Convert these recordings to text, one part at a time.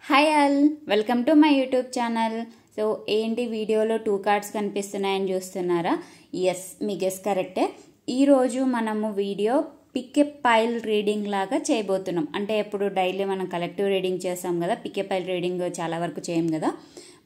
Hi all, welcome to my YouTube channel. So ఏంటి వీడియోలో 2 cards కనిపిస్తున్నాయని చూస్తున్నారా? ఎస్, మీ guess కరెక్టే. ఈరోజు మనము వీడియో పిక్ ఎ పైల్ రీడింగ్ లాగా చేయబోతున్నాం. అంటే ఎప్పుడు డైలీ మనం కలెక్టివ్ రీడింగ్ చేస్తాం కదా, పిక్ ఎ పైల్ రీడింగ్ చాలా వరకు చేయం కదా.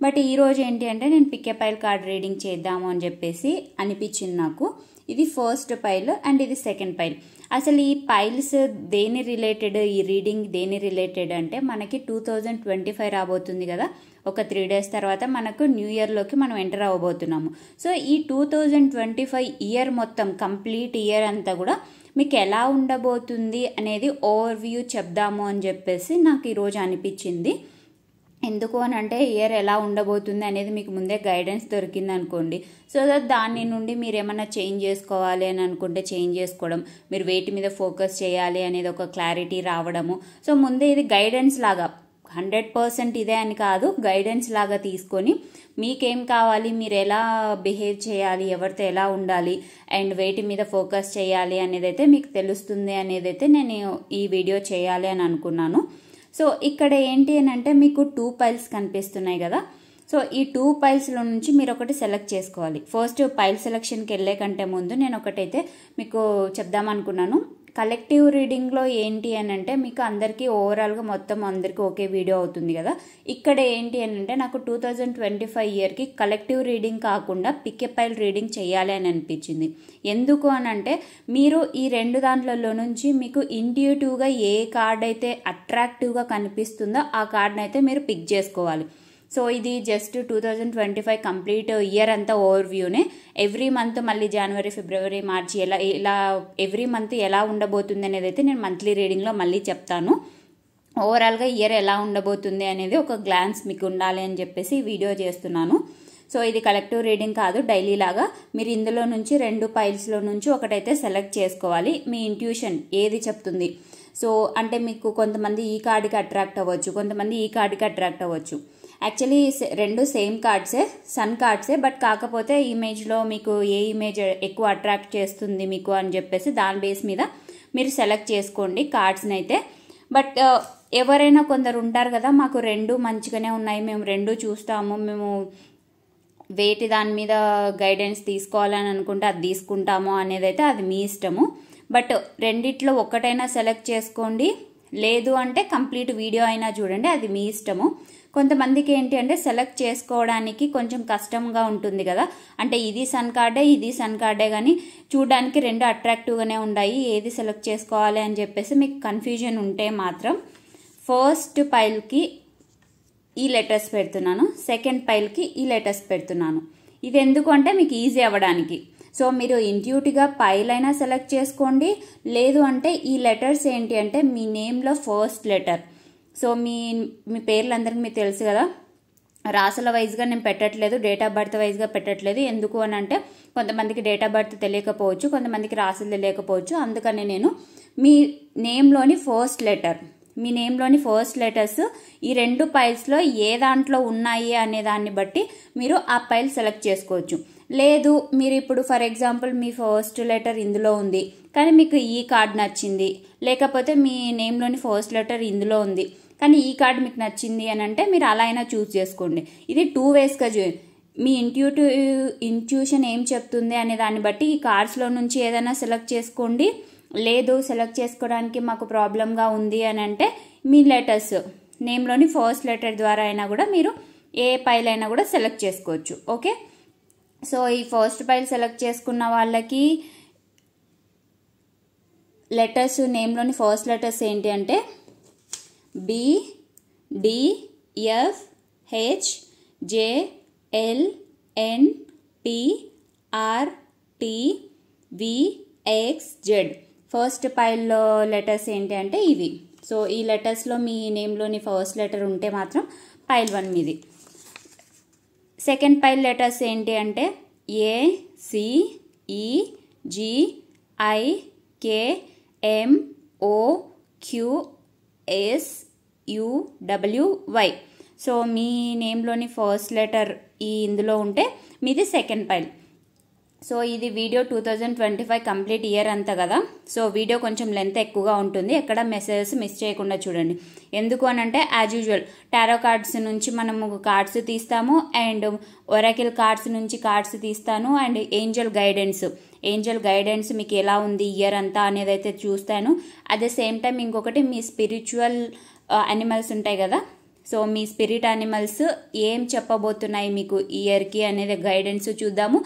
బట్ ఈరోజు ఏంటి అంటే నేను పిక్ ఎ పైల్ కార్డ్ రీడింగ్ చేద్దాము అని చెప్పేసి అనిపించింది నాకు. ఇది ఫస్ట్ పైల్ అండ్ ఇది సెకండ్ పైల్. అసలు ఈ పైల్స్ దేని రిలేటెడ్, ఈ రీడింగ్ దేని రిలేటెడ్ అంటే మనకి 2025 రాబోతుంది కదా. ఒక 3 days తర్వాత మనకు న్యూ ఇయర్లోకి మనం ఎంటర్ అవ్వబోతున్నాము. సో ఈ 2025 ఇయర్ మొత్తం, కంప్లీట్ ఇయర్ అంతా కూడా మీకు ఎలా ఉండబోతుంది అనేది ఓవర్ వ్యూ చెప్దాము అని చెప్పేసి నాకు ఈరోజు అనిపించింది. ఎందుకు అని అంటే ఇయర్ ఎలా ఉండబోతుంది అనేది మీకు ముందే గైడెన్స్ దొరికింది అనుకోండి. సో దట్ దాని నుండి మీరు ఏమైనా చేంజ్ చేసుకోవాలి అని అనుకుంటే చేంజ్ చేసుకోవడం, మీరు వేటి మీద ఫోకస్ చేయాలి అనేది ఒక క్లారిటీ రావడము. సో ముందే ఇది గైడెన్స్ లాగా, 100% ఇదే అని కాదు, గైడెన్స్ లాగా తీసుకొని మీకేం కావాలి, మీరు ఎలా బిహేవ్ చేయాలి, ఎవరితో ఎలా ఉండాలి అండ్ వేటి మీద ఫోకస్ చేయాలి అనేది అయితే మీకు తెలుస్తుంది అనేది అయితే నేను ఈ వీడియో చేయాలి అని అనుకున్నాను. సో ఇక్కడ ఏంటి అని అంటే మీకు 2 పైల్స్ కనిపిస్తున్నాయి కదా. సో ఈ 2 పైల్స్లో నుంచి మీరు ఒకటి సెలెక్ట్ చేసుకోవాలి. ఫస్ట్ పైల్ సెలెక్షన్కి వెళ్ళే కంటే ముందు నేను ఒకటైతే మీకు చెప్దామనుకున్నాను. కలెక్టివ్ రీడింగ్లో ఏంటి అని అంటే మీకు అందరికీ ఓవరాల్గా మొత్తం అందరికీ ఒకే వీడియో అవుతుంది కదా. ఇక్కడ ఏంటి అని అంటే నాకు 2025 ఇయర్కి కలెక్టివ్ రీడింగ్ కాకుండా పిక్ ఎ పైల్ రీడింగ్ చేయాలి అని అనిపించింది. ఎందుకు అని అంటే మీరు ఈ 2 దాంట్లలో నుంచి మీకు ఇంట్యూటివ్గా ఏ కార్డ్ అయితే అట్రాక్టివ్గా కనిపిస్తుందో ఆ కార్డ్ని అయితే మీరు పిక్ చేసుకోవాలి. సో ఇది జస్ట్ 2025 కంప్లీట్ ఇయర్ అంతా ఓవర్ వ్యూనే. ఎవ్రీ మంత్ మళ్ళీ జనవరి, ఫిబ్రవరి, మార్చి ఇలా ఎవ్రీ మంత్ ఎలా ఉండబోతుంది అనేది అయితే నేను మంత్లీ రీడింగ్లో మళ్ళీ చెప్తాను. ఓవరాల్గా ఇయర్ ఎలా ఉండబోతుంది అనేది ఒక గ్లాన్స్ మీకు ఉండాలి అని చెప్పేసి వీడియో చేస్తున్నాను. సో ఇది కలెక్టివ్ రీడింగ్ కాదు, డైలీ లాగా. మీరు ఇందులో నుంచి 2 పైల్స్లో నుంచి ఒకటైతే సెలెక్ట్ చేసుకోవాలి. మీ ఇంట్యూషన్ ఏది చెప్తుంది. సో అంటే మీకు కొంతమంది ఈ కార్డుకి అట్రాక్ట్ అవ్వచ్చు, కొంతమంది ఈ కార్డుకి అట్రాక్ట్ అవ్వచ్చు. యాక్చువల్లీ 2 సేమ్ కార్డ్సే, సన్ కార్డ్సే. బట్ కాకపోతే ఇమేజ్లో మీకు ఏ ఇమేజ్ ఎక్కువ అట్రాక్ట్ చేస్తుంది మీకు అని చెప్పేసి దాని బేస్ మీద మీరు సెలెక్ట్ చేసుకోండి కార్డ్స్ని అయితే. బట్ ఎవరైనా కొందరు ఉంటారు కదా, మాకు 2 మంచిగానే ఉన్నాయి, మేము 2 చూస్తాము, మేము వేటి దాని మీద గైడెన్స్ తీసుకోవాలని అనుకుంటే అది తీసుకుంటాము అనేది అయితే అది మీ ఇష్టము. బట్ రెండిట్లో ఒక్కటైనా సెలెక్ట్ చేసుకోండి, లేదు అంటే కంప్లీట్ వీడియో అయినా చూడండి, అది మీ ఇష్టము. కొంతమందికి ఏంటి అంటే సెలెక్ట్ చేసుకోవడానికి కొంచెం కష్టంగా ఉంటుంది కదా. అంటే ఇది సన్ కార్డే, ఇది సన్ కార్డే, కానీ చూడడానికి 2 అట్రాక్టివ్గానే ఉన్నాయి, ఏది సెలెక్ట్ చేసుకోవాలి అని చెప్పేసి మీకు కన్ఫ్యూజన్ ఉంటే మాత్రం ఫస్ట్ పైల్కి ఈ లెటర్స్ పెడుతున్నాను, సెకండ్ పైల్కి ఈ లెటర్స్ పెడుతున్నాను. ఇది ఎందుకు అంటే మీకు ఈజీ అవ్వడానికి. సో మీరు ఇంట్యూటివ్గా పైల్ అయినా సెలెక్ట్ చేసుకోండి, లేదు అంటే ఈ లెటర్స్ ఏంటి అంటే మీ నేమ్లో ఫస్ట్ లెటర్. సో మీ పేర్లందరికీ మీకు తెలుసు కదా, రాసుల వైజ్గా నేను పెట్టట్లేదు, డేట్ ఆఫ్ బర్త్ వైజ్గా పెట్టట్లేదు. ఎందుకు అని అంటే కొంతమందికి డేట్ ఆఫ్ బర్త్ తెలియకపోవచ్చు, కొంతమందికి రాసులు తెలియకపోవచ్చు. అందుకని నేను మీ నేమ్లోని ఫస్ట్ లెటర్, మీ నేమ్లోని ఫస్ట్ లెటర్స్ ఈ 2 పైల్స్లో ఏ దాంట్లో ఉన్నాయి అనే దాన్ని బట్టి మీరు ఆ పైల్ సెలెక్ట్ చేసుకోవచ్చు. లేదు మీరు ఇప్పుడు for example me first letter ఇందులో ఉంది కానీ మీకు ఈ కార్డ్ నచ్చింది, లేకపోతే మీ నేమ్లోని ఫస్ట్ లెటర్ ఇందులో ఉంది కానీ ఈ కార్డ్ మీకు నచ్చింది అని అంటే మీరు అలా అయినా చూస్ చేసుకోండి. ఇది 2 వేస్గా మీ ఇంట్యూషన్ ఏం చెప్తుంది అనే దాన్ని బట్టి ఈ కార్డ్స్లో నుంచి ఏదైనా సెలెక్ట్ చేసుకోండి. లేదు సెలెక్ట్ చేసుకోవడానికి మాకు ప్రాబ్లంగా ఉంది అని అంటే మీ లెటర్స్ నేమ్లోని ఫస్ట్ లెటర్ ద్వారా అయినా కూడా మీరు ఏ పైల్ అయినా కూడా సెలెక్ట్ చేసుకోవచ్చు. ఓకే, సో ఈ ఫస్ట్ పైల్ సెలెక్ట్ చేసుకున్న వాళ్ళకి లెటర్స్, నేమ్లోని ఫస్ట్ లెటర్స్ ఏంటి అంటే B, D, F, H, J, L, N, P, R, T, V, X, Z. First పైల్లో లెటర్స్ ఏంటి అంటే ఇవి. సో ఈ లెటర్స్లో మీ నేమ్లోని ఫస్ట్ లెటర్ ఉంటే మాత్రం పైల్ 1 మీది. సెకండ్ పైల్ లెటర్స్ ఏంటి అంటే A, C, E, G, I, K, M, O, Q, S, U, W, Y. So మీ నేమ్లోని ఫస్ట్ లెటర్ ఈ ఇందులో ఉంటే మీది సెకండ్ పైల్. సో ఇది వీడియో 2025 కంప్లీట్ ఇయర్ అంతా కదా. సో వీడియో కొంచెం లెంత్ ఎక్కువగా ఉంటుంది, ఎక్కడ మెసేజెస్ మిస్ చేయకుండా చూడండి. ఎందుకు అనంటే యాజ్ యూజువల్ టారో కార్డ్స్ నుంచి మనము కార్డ్స్ తీస్తాము, అండ్ ఒరాకిల్ కార్డ్స్ నుంచి కార్డ్స్ తీస్తాను, అండ్ ఏంజల్ గైడెన్స్ మీకు ఎలా ఉంది ఇయర్ అంతా అనేది అయితే చూస్తాను. అట్ ద సేమ్ టైం ఇంకొకటి మీ స్పిరిచువల్ యానిమల్స్ ఉంటాయి కదా, సో మీ స్పిరిట్ యానిమల్స్ ఏం చెప్పబోతున్నాయి మీకు ఇయర్కి అనేది గైడెన్స్ చూద్దాము.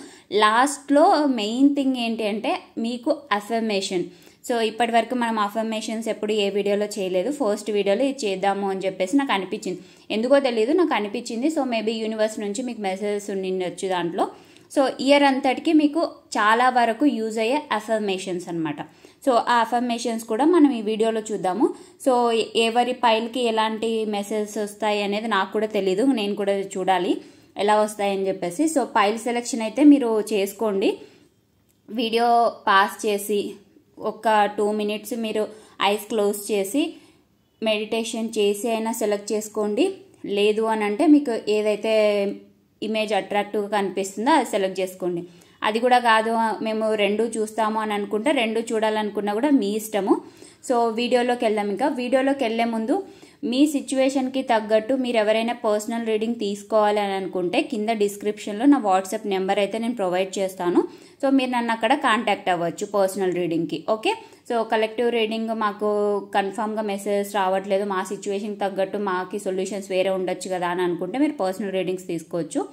లాస్ట్లో మెయిన్ థింగ్ ఏంటి అంటే మీకు అఫర్మేషన్. సో ఇప్పటి వరకు మనం అఫర్మేషన్స్ ఎప్పుడు ఏ వీడియోలో చేయలేదు, ఫస్ట్ వీడియోలో ఇది చేద్దాము అని చెప్పేసి నాకు అనిపించింది. ఎందుకో తెలియదు, నాకు అనిపించింది. సో మేబీ యూనివర్స్ నుంచి మీకు మెసేజెస్ ఉండిండొచ్చు దాంట్లో. సో ఇయర్ అంతటికి మీకు చాలా వరకు యూజ్ అయ్యే అఫర్మేషన్స్ అనమాట. సో ఆ అఫర్మేషన్స్ కూడా మనం ఈ వీడియోలో చూద్దాము. సో ఎవరి పైల్కి ఎలాంటి మెసేజెస్ వస్తాయి అనేది నాకు కూడా తెలీదు, నేను కూడా చూడాలి ఎలా వస్తాయని చెప్పేసి. సో పైల్ సెలెక్షన్ అయితే మీరు చేసుకోండి. వీడియో పాస్ చేసి ఒక 2 minutes మీరు ఐస్ క్లోజ్ చేసి మెడిటేషన్ చేసి అయినా సెలెక్ట్ చేసుకోండి. లేదు అని అంటే మీకు ఏదైతే ఇమేజ్ అట్రాక్టివ్గా కనిపిస్తుందో అది సెలెక్ట్ చేసుకోండి. అది కూడా కాదు మేము 2 చూస్తాము అని అనుకుంటే 2 చూడాలనుకున్నా కూడా మీ ఇష్టము. సో వీడియోలోకి వెళ్దాం. ఇంకా వీడియోలోకి వెళ్లే ముందు మీ సిచ్యువేషన్కి తగ్గట్టు మీరు ఎవరైనా పర్సనల్ రీడింగ్ తీసుకోవాలి అని అనుకుంటే కింద డిస్క్రిప్షన్లో నా వాట్సాప్ నెంబర్ అయితే నేను ప్రొవైడ్ చేస్తాను. సో మీరు నన్ను అక్కడ కాంటాక్ట్ అవ్వచ్చు పర్సనల్ రీడింగ్కి. ఓకే, సో కలెక్టివ్ రీడింగ్ మాకు కన్ఫామ్గా మెసేజెస్ రావట్లేదు, మా సిచ్యువేషన్కి తగ్గట్టు మాకు సొల్యూషన్స్ వేరే ఉండొచ్చు కదా అని అనుకుంటే మీరు పర్సనల్ రీడింగ్స్ తీసుకోవచ్చు.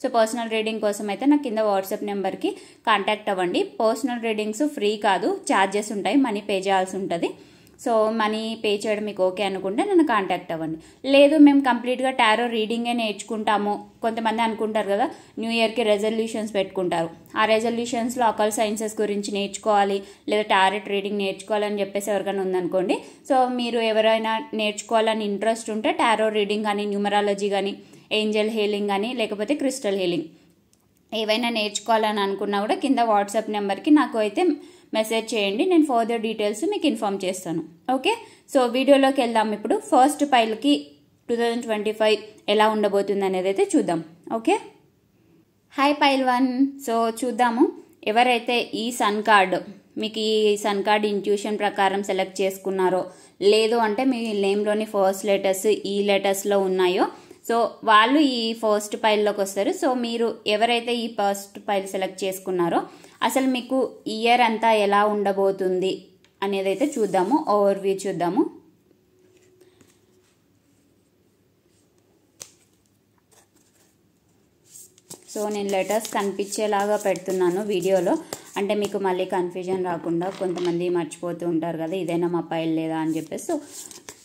సో పర్సనల్ రీడింగ్ కోసం అయితే నాకు కింద వాట్సాప్ నెంబర్కి కాంటాక్ట్ అవ్వండి. పర్సనల్ రీడింగ్స్ ఫ్రీ కాదు, ఛార్జెస్ ఉంటాయి, మనీ పే చేయాల్సి ఉంటుంది. సో మనీ పే చేయడం మీకు ఓకే అనుకుంటే నన్ను కాంటాక్ట్ అవ్వండి. లేదు మేము కంప్లీట్గా టారో రీడింగే నేర్చుకుంటాము, కొంతమంది అనుకుంటారు కదా న్యూ ఇయర్కి రెజల్యూషన్స్ పెట్టుకుంటారు, ఆ రెజల్యూషన్స్లో అకల్ సైన్సెస్ గురించి నేర్చుకోవాలి లేదా టారెట్ రీడింగ్ నేర్చుకోవాలని చెప్పేసి ఎవరికైనా ఉందనుకోండి. సో మీరు ఎవరైనా నేర్చుకోవాలని ఇంట్రెస్ట్ ఉంటే టారో రీడింగ్ కానీ, న్యూమరాలజీ కానీ, ఏంజల్ హీలింగ్ కానీ, లేకపోతే క్రిస్టల్ హీలింగ్ ఏవైనా నేర్చుకోవాలని అనుకున్నా కూడా కింద వాట్సాప్ నెంబర్కి నాకు అయితే మెసేజ్ చేయండి, నేను ఫర్దర్ డీటెయిల్స్ మీకు ఇన్ఫామ్ చేస్తాను. ఓకే, సో వీడియోలోకి వెళ్దాం. ఇప్పుడు ఫస్ట్ పైల్కి 2025 ఎలా ఉండబోతుంది అనేది అయితే చూద్దాం. Okay, hi pile 1. సో చూద్దాము ఎవరైతే ఈ సన్ కార్డ్ మీకు ఈ సన్ కార్డ్ ఇంట్యూషన్ ప్రకారం సెలెక్ట్ చేసుకున్నారో, లేదు అంటే మీ నేమ్లోని ఫస్ట్ లెటర్స్ ఈ లెటర్స్లో ఉన్నాయో సో వాళ్ళు ఈ ఫస్ట్ పైల్లోకి వస్తారు. సో మీరు ఎవరైతే ఈ ఫస్ట్ పైల్ సెలెక్ట్ చేసుకున్నారో అసలు మీకు ఇయర్ అంతా ఎలా ఉండబోతుంది అనేది అయితే చూద్దాము, ఓవర్వ్యూ చూద్దాము. సో నేను లెటర్స్ కనిపించేలాగా పెడుతున్నాను వీడియోలో, అంటే మీకు మళ్ళీ కన్ఫ్యూజన్ రాకుండా. కొంతమంది మర్చిపోతూ ఉంటారు కదా ఇదైనా మా పైల్ లేదా అని చెప్పేసి. సో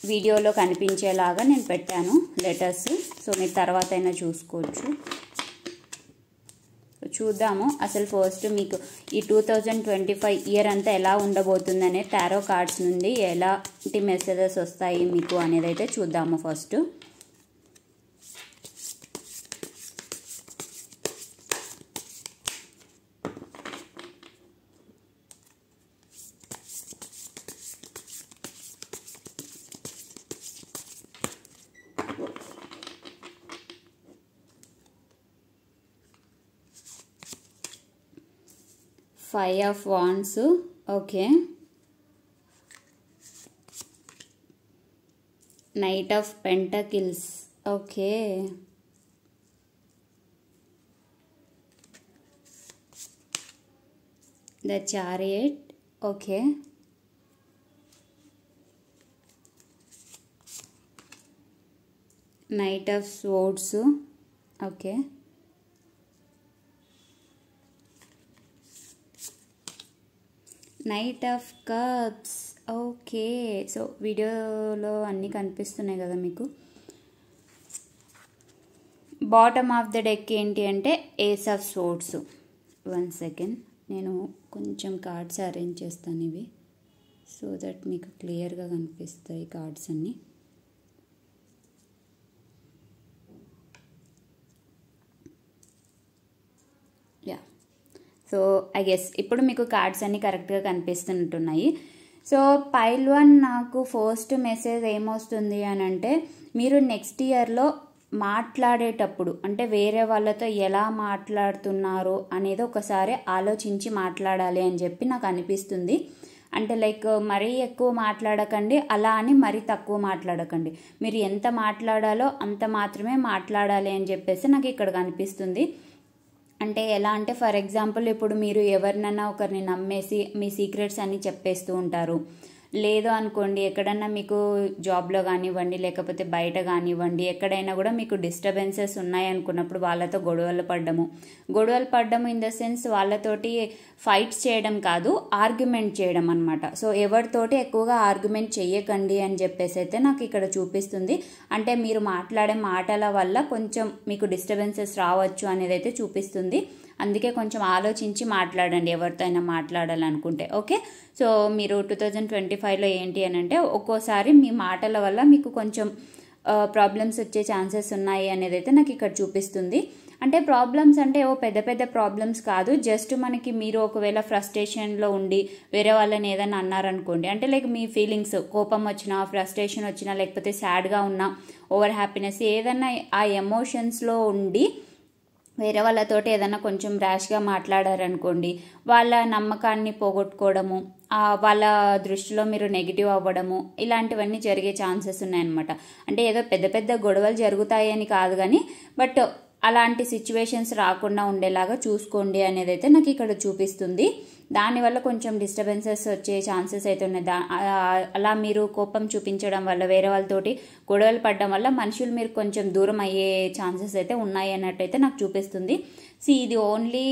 వీడియోలో కనిపించేలాగా నేను పెట్టాను లెటర్స్. సో మీరు తర్వాత అయినా చూసుకోవచ్చు. చూద్దాము అసలు ఫస్ట్ మీకు ఈ 2025 ఇయర్ అంతా ఎలా ఉండబోతుందనే టారో కార్డ్స్ నుండి ఎలాంటి మెసేజెస్ వస్తాయి మీకు అనేది అయితే చూద్దాము first. Five of Wands, okay. Knight of Pentacles, okay. The Chariot, okay. Knight of Swords, okay. Knight of cups, okay. So వీడియోలో అన్నీ కనిపిస్తున్నాయి కదా మీకు. బాటమ్ ఆఫ్ ద డెక్ ఏంటి అంటే ఏస్ ఆఫ్ సోర్డ్స్. 1 సెకండ్, నేను కొంచెం కార్డ్స్ అరేంజ్ చేస్తాను ఇవి, సో దట్ మీకు క్లియర్గా కనిపిస్తాయి కార్డ్స్ అన్నీ. యా, సో ఐ గెస్ ఇప్పుడు మీకు కార్డ్స్ అన్నీ కరెక్ట్గా కనిపిస్తున్నట్టున్నాయి. సో పైల్ 1 నాకు ఫస్ట్ మెసేజ్ ఏమొస్తుంది అని అంటే మీరు నెక్స్ట్ ఇయర్లో మాట్లాడేటప్పుడు అంటే వేరే వాళ్ళతో ఎలా మాట్లాడుతున్నారు అనేది ఒకసారి ఆలోచించి మాట్లాడాలి అని చెప్పి నాకు అనిపిస్తుంది. అంటే లైక్ మరీ ఎక్కువ మాట్లాడకండి, అలా అని మరీ తక్కువ మాట్లాడకండి. మీరు ఎంత మాట్లాడాలో అంత మాత్రమే మాట్లాడాలి అని చెప్పేసి నాకు ఇక్కడ కనిపిస్తుంది. అంటే ఎలా అంటే ఫర్ ఎగ్జాంపుల్ ఇప్పుడు మీరు ఎవరినైనా ఒకరిని నమ్మేసి మీ సీక్రెట్స్ అన్నీ చెప్పేస్తూ ఉంటారు. లేదు అనుకోండి, ఎక్కడన్నా మీకు జాబ్లో కానివ్వండి లేకపోతే బయట కానివ్వండి ఎక్కడైనా కూడా మీకు డిస్టర్బెన్సెస్ ఉన్నాయి అనుకున్నప్పుడు వాళ్ళతో గొడవలు పడ్డము ఇన్ ద సెన్స్ వాళ్ళతోటి ఫైట్స్ చేయడం కాదు, ఆర్గ్యుమెంట్ చేయడం అనమాట. సో ఎవరితోటి ఎక్కువగా ఆర్గ్యుమెంట్ చెయ్యకండి అని చెప్పేసి అయితే నాకు ఇక్కడ చూపిస్తుంది. అంటే మీరు మాట్లాడే మాటల వల్ల కొంచెం మీకు డిస్టర్బెన్సెస్ రావచ్చు అనేది అయితే చూపిస్తుంది. అందుకే కొంచెం ఆలోచించి మాట్లాడండి ఎవరితో అయినా మాట్లాడాలనుకుంటే. ఓకే, సో మీరు 2025లో ఏంటి అని అంటే ఒక్కోసారి మీ మాటల వల్ల మీకు కొంచెం ప్రాబ్లమ్స్ వచ్చే ఛాన్సెస్ ఉన్నాయి అనేది అయితే నాకు ఇక్కడ చూపిస్తుంది. అంటే ప్రాబ్లమ్స్ అంటే ఓ పెద్ద పెద్ద ప్రాబ్లమ్స్ కాదు, జస్ట్ మనకి మీరు ఒకవేళ ఫ్రస్ట్రేషన్లో ఉండి వేరే వాళ్ళని ఏదైనా అన్నారనుకోండి, అంటే లైక్ మీ ఫీలింగ్స్ కోపం వచ్చినా ఫ్రస్ట్రేషన్ వచ్చినా లేకపోతే సాడ్గా ఉన్నా ఓవర్ హ్యాపీనెస్ ఏదైనా ఆ ఎమోషన్స్లో ఉండి వేరే వాళ్ళతోటి ఏదైనా కొంచెం ర్యాష్గా మాట్లాడారనుకోండి, వాళ్ళ నమ్మకాన్ని పోగొట్టుకోవడము, వాళ్ళ దృష్టిలో మీరు నెగిటివ్ అవ్వడము, ఇలాంటివన్నీ జరిగే ఛాన్సెస్ ఉన్నాయన్నమాట. అంటే ఏదో పెద్ద పెద్ద గొడవలు జరుగుతాయని కాదు కానీ బట్ అలాంటి సిచ్యువేషన్స్ రాకుండా ఉండేలాగా చూసుకోండి అనేది అయితే నాకు ఇక్కడ చూపిస్తుంది. దానివల్ల కొంచెం డిస్టర్బెన్సెస్ వచ్చే ఛాన్సెస్ అయితే ఉన్నాయి. అలా మీరు కోపం చూపించడం వల్ల వేరే వాళ్ళతోటి గొడవలు పడడం వల్ల మనుషులు మీరు కొంచెం దూరం అయ్యే ఛాన్సెస్ అయితే ఉన్నాయి అన్నట్టయితే నాకు చూపిస్తుంది. ఇది ఓన్లీ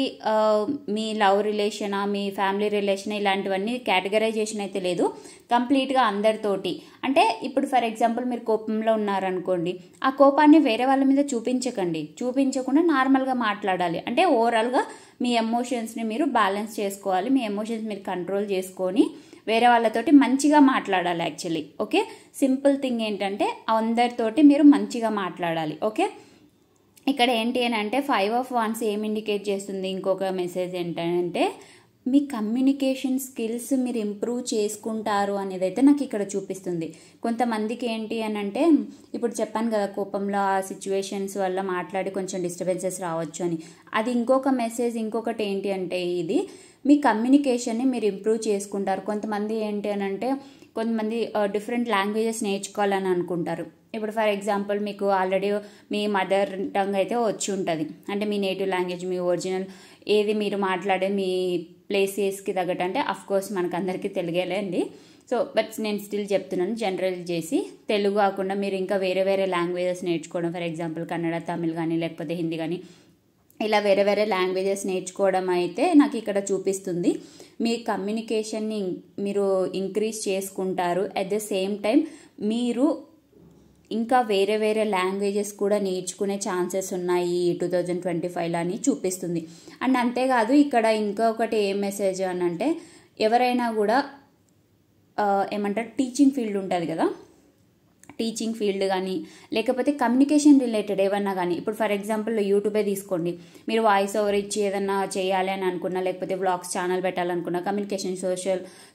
మీ లవ్ రిలేషనా మీ ఫ్యామిలీ రిలేషనా ఇలాంటివన్నీ కేటగరైజేషన్ అయితే లేదు, కంప్లీట్గా అందరితోటి. అంటే ఇప్పుడు ఫర్ ఎగ్జాంపుల్ మీరు కోపంలో ఉన్నారనుకోండి, ఆ కోపాన్ని వేరే వాళ్ళ మీద చూపించకుండా నార్మల్గా మాట్లాడాలి. అంటే ఓవరాల్గా మీ ఎమోషన్స్ని మీరు బ్యాలెన్స్ చేసుకోవాలి, మీ ఎమోషన్స్ మీరు కంట్రోల్ చేసుకొని వేరే వాళ్ళతోటి మంచిగా మాట్లాడాలి యాక్చువల్లీ. ఓకే, సింపుల్ థింగ్ ఏంటంటే అందరితోటి మీరు మంచిగా మాట్లాడాలి. ఓకే, ఇక్కడ ఏంటి అని అంటే 5 of Wands ఏం ఇండికేట్ చేస్తుంది, ఇంకొక మెసేజ్ ఏంటంటే మీ కమ్యూనికేషన్ స్కిల్స్ మీరు ఇంప్రూవ్ చేసుకుంటారు అనేది అయితే నాకు ఇక్కడ చూపిస్తుంది. కొంతమందికి ఏంటి అని అంటే ఇప్పుడు చెప్పాను కదా కోపంలో ఆ సిచ్యువేషన్స్ వల్ల మాట్లాడి కొంచెం డిస్టర్బెన్సెస్ రావచ్చు అని, అది ఇంకొక మెసేజ్. ఇంకొకటి ఏంటి అంటే ఇది మీ కమ్యూనికేషన్ని మీరు ఇంప్రూవ్ చేసుకుంటారు. కొంతమంది ఏంటి అని అంటే కొంతమంది డిఫరెంట్ లాంగ్వేజెస్ నేర్చుకోవాలని అనుకుంటారు. ఇప్పుడు ఫర్ ఎగ్జాంపుల్ మీకు ఆల్రెడీ మీ మదర్ టంగ్ అయితే వచ్చి ఉంటుంది, అంటే మీ నేటివ్ లాంగ్వేజ్ మీ ఒరిజినల్ ఏది మీరు మాట్లాడే మీ ప్లేసెస్కి తగ్గట్టు. అంటే అఫ్కోర్స్ మనకు అందరికీ తెలుగేలేండి, సో బట్ నేను స్టిల్ చెప్తున్నాను జనరల్ చేసి. తెలుగు కాకుండా మీరు ఇంకా వేరే లాంగ్వేజెస్ నేర్చుకోవడం, ఫర్ ఎగ్జాంపుల్ కన్నడ, తమిళ్ కానీ లేకపోతే హిందీ కానీ ఇలా వేరే లాంగ్వేజెస్ నేర్చుకోవడం అయితే నాకు ఇక్కడ చూపిస్తుంది. మీ కమ్యూనికేషన్ని మీరు ఇంక్రీజ్ చేసుకుంటారు. అట్ ద సేమ్ టైం మీరు ఇంకా వేరే లాంగ్వేజెస్ కూడా నేర్చుకునే ఛాన్సెస్ ఉన్నాయి 2025లో అని చూపిస్తుంది. అండ్ అంతేకాదు ఇక్కడ ఇంకొకటి ఏం మెసేజ్ అని అంటే ఎవరైనా కూడా ఏమంటారు టీచింగ్ ఫీల్డ్ ఉంటుంది కదా, టీచింగ్ ఫీల్డ్ కానీ లేకపోతే కమ్యూనికేషన్ రిలేటెడ్ ఏమన్నా కానీ, ఇప్పుడు ఫర్ ఎగ్జాంపుల్ యూట్యూబే తీసుకోండి, మీరు వాయిస్ ఓవర్ ఇచ్చి ఏదన్నా చేయాలి అని అనుకున్నా లేకపోతే వ్లాగ్స్ ఛానల్ పెట్టాలనుకున్నా, కమ్యూనికేషన్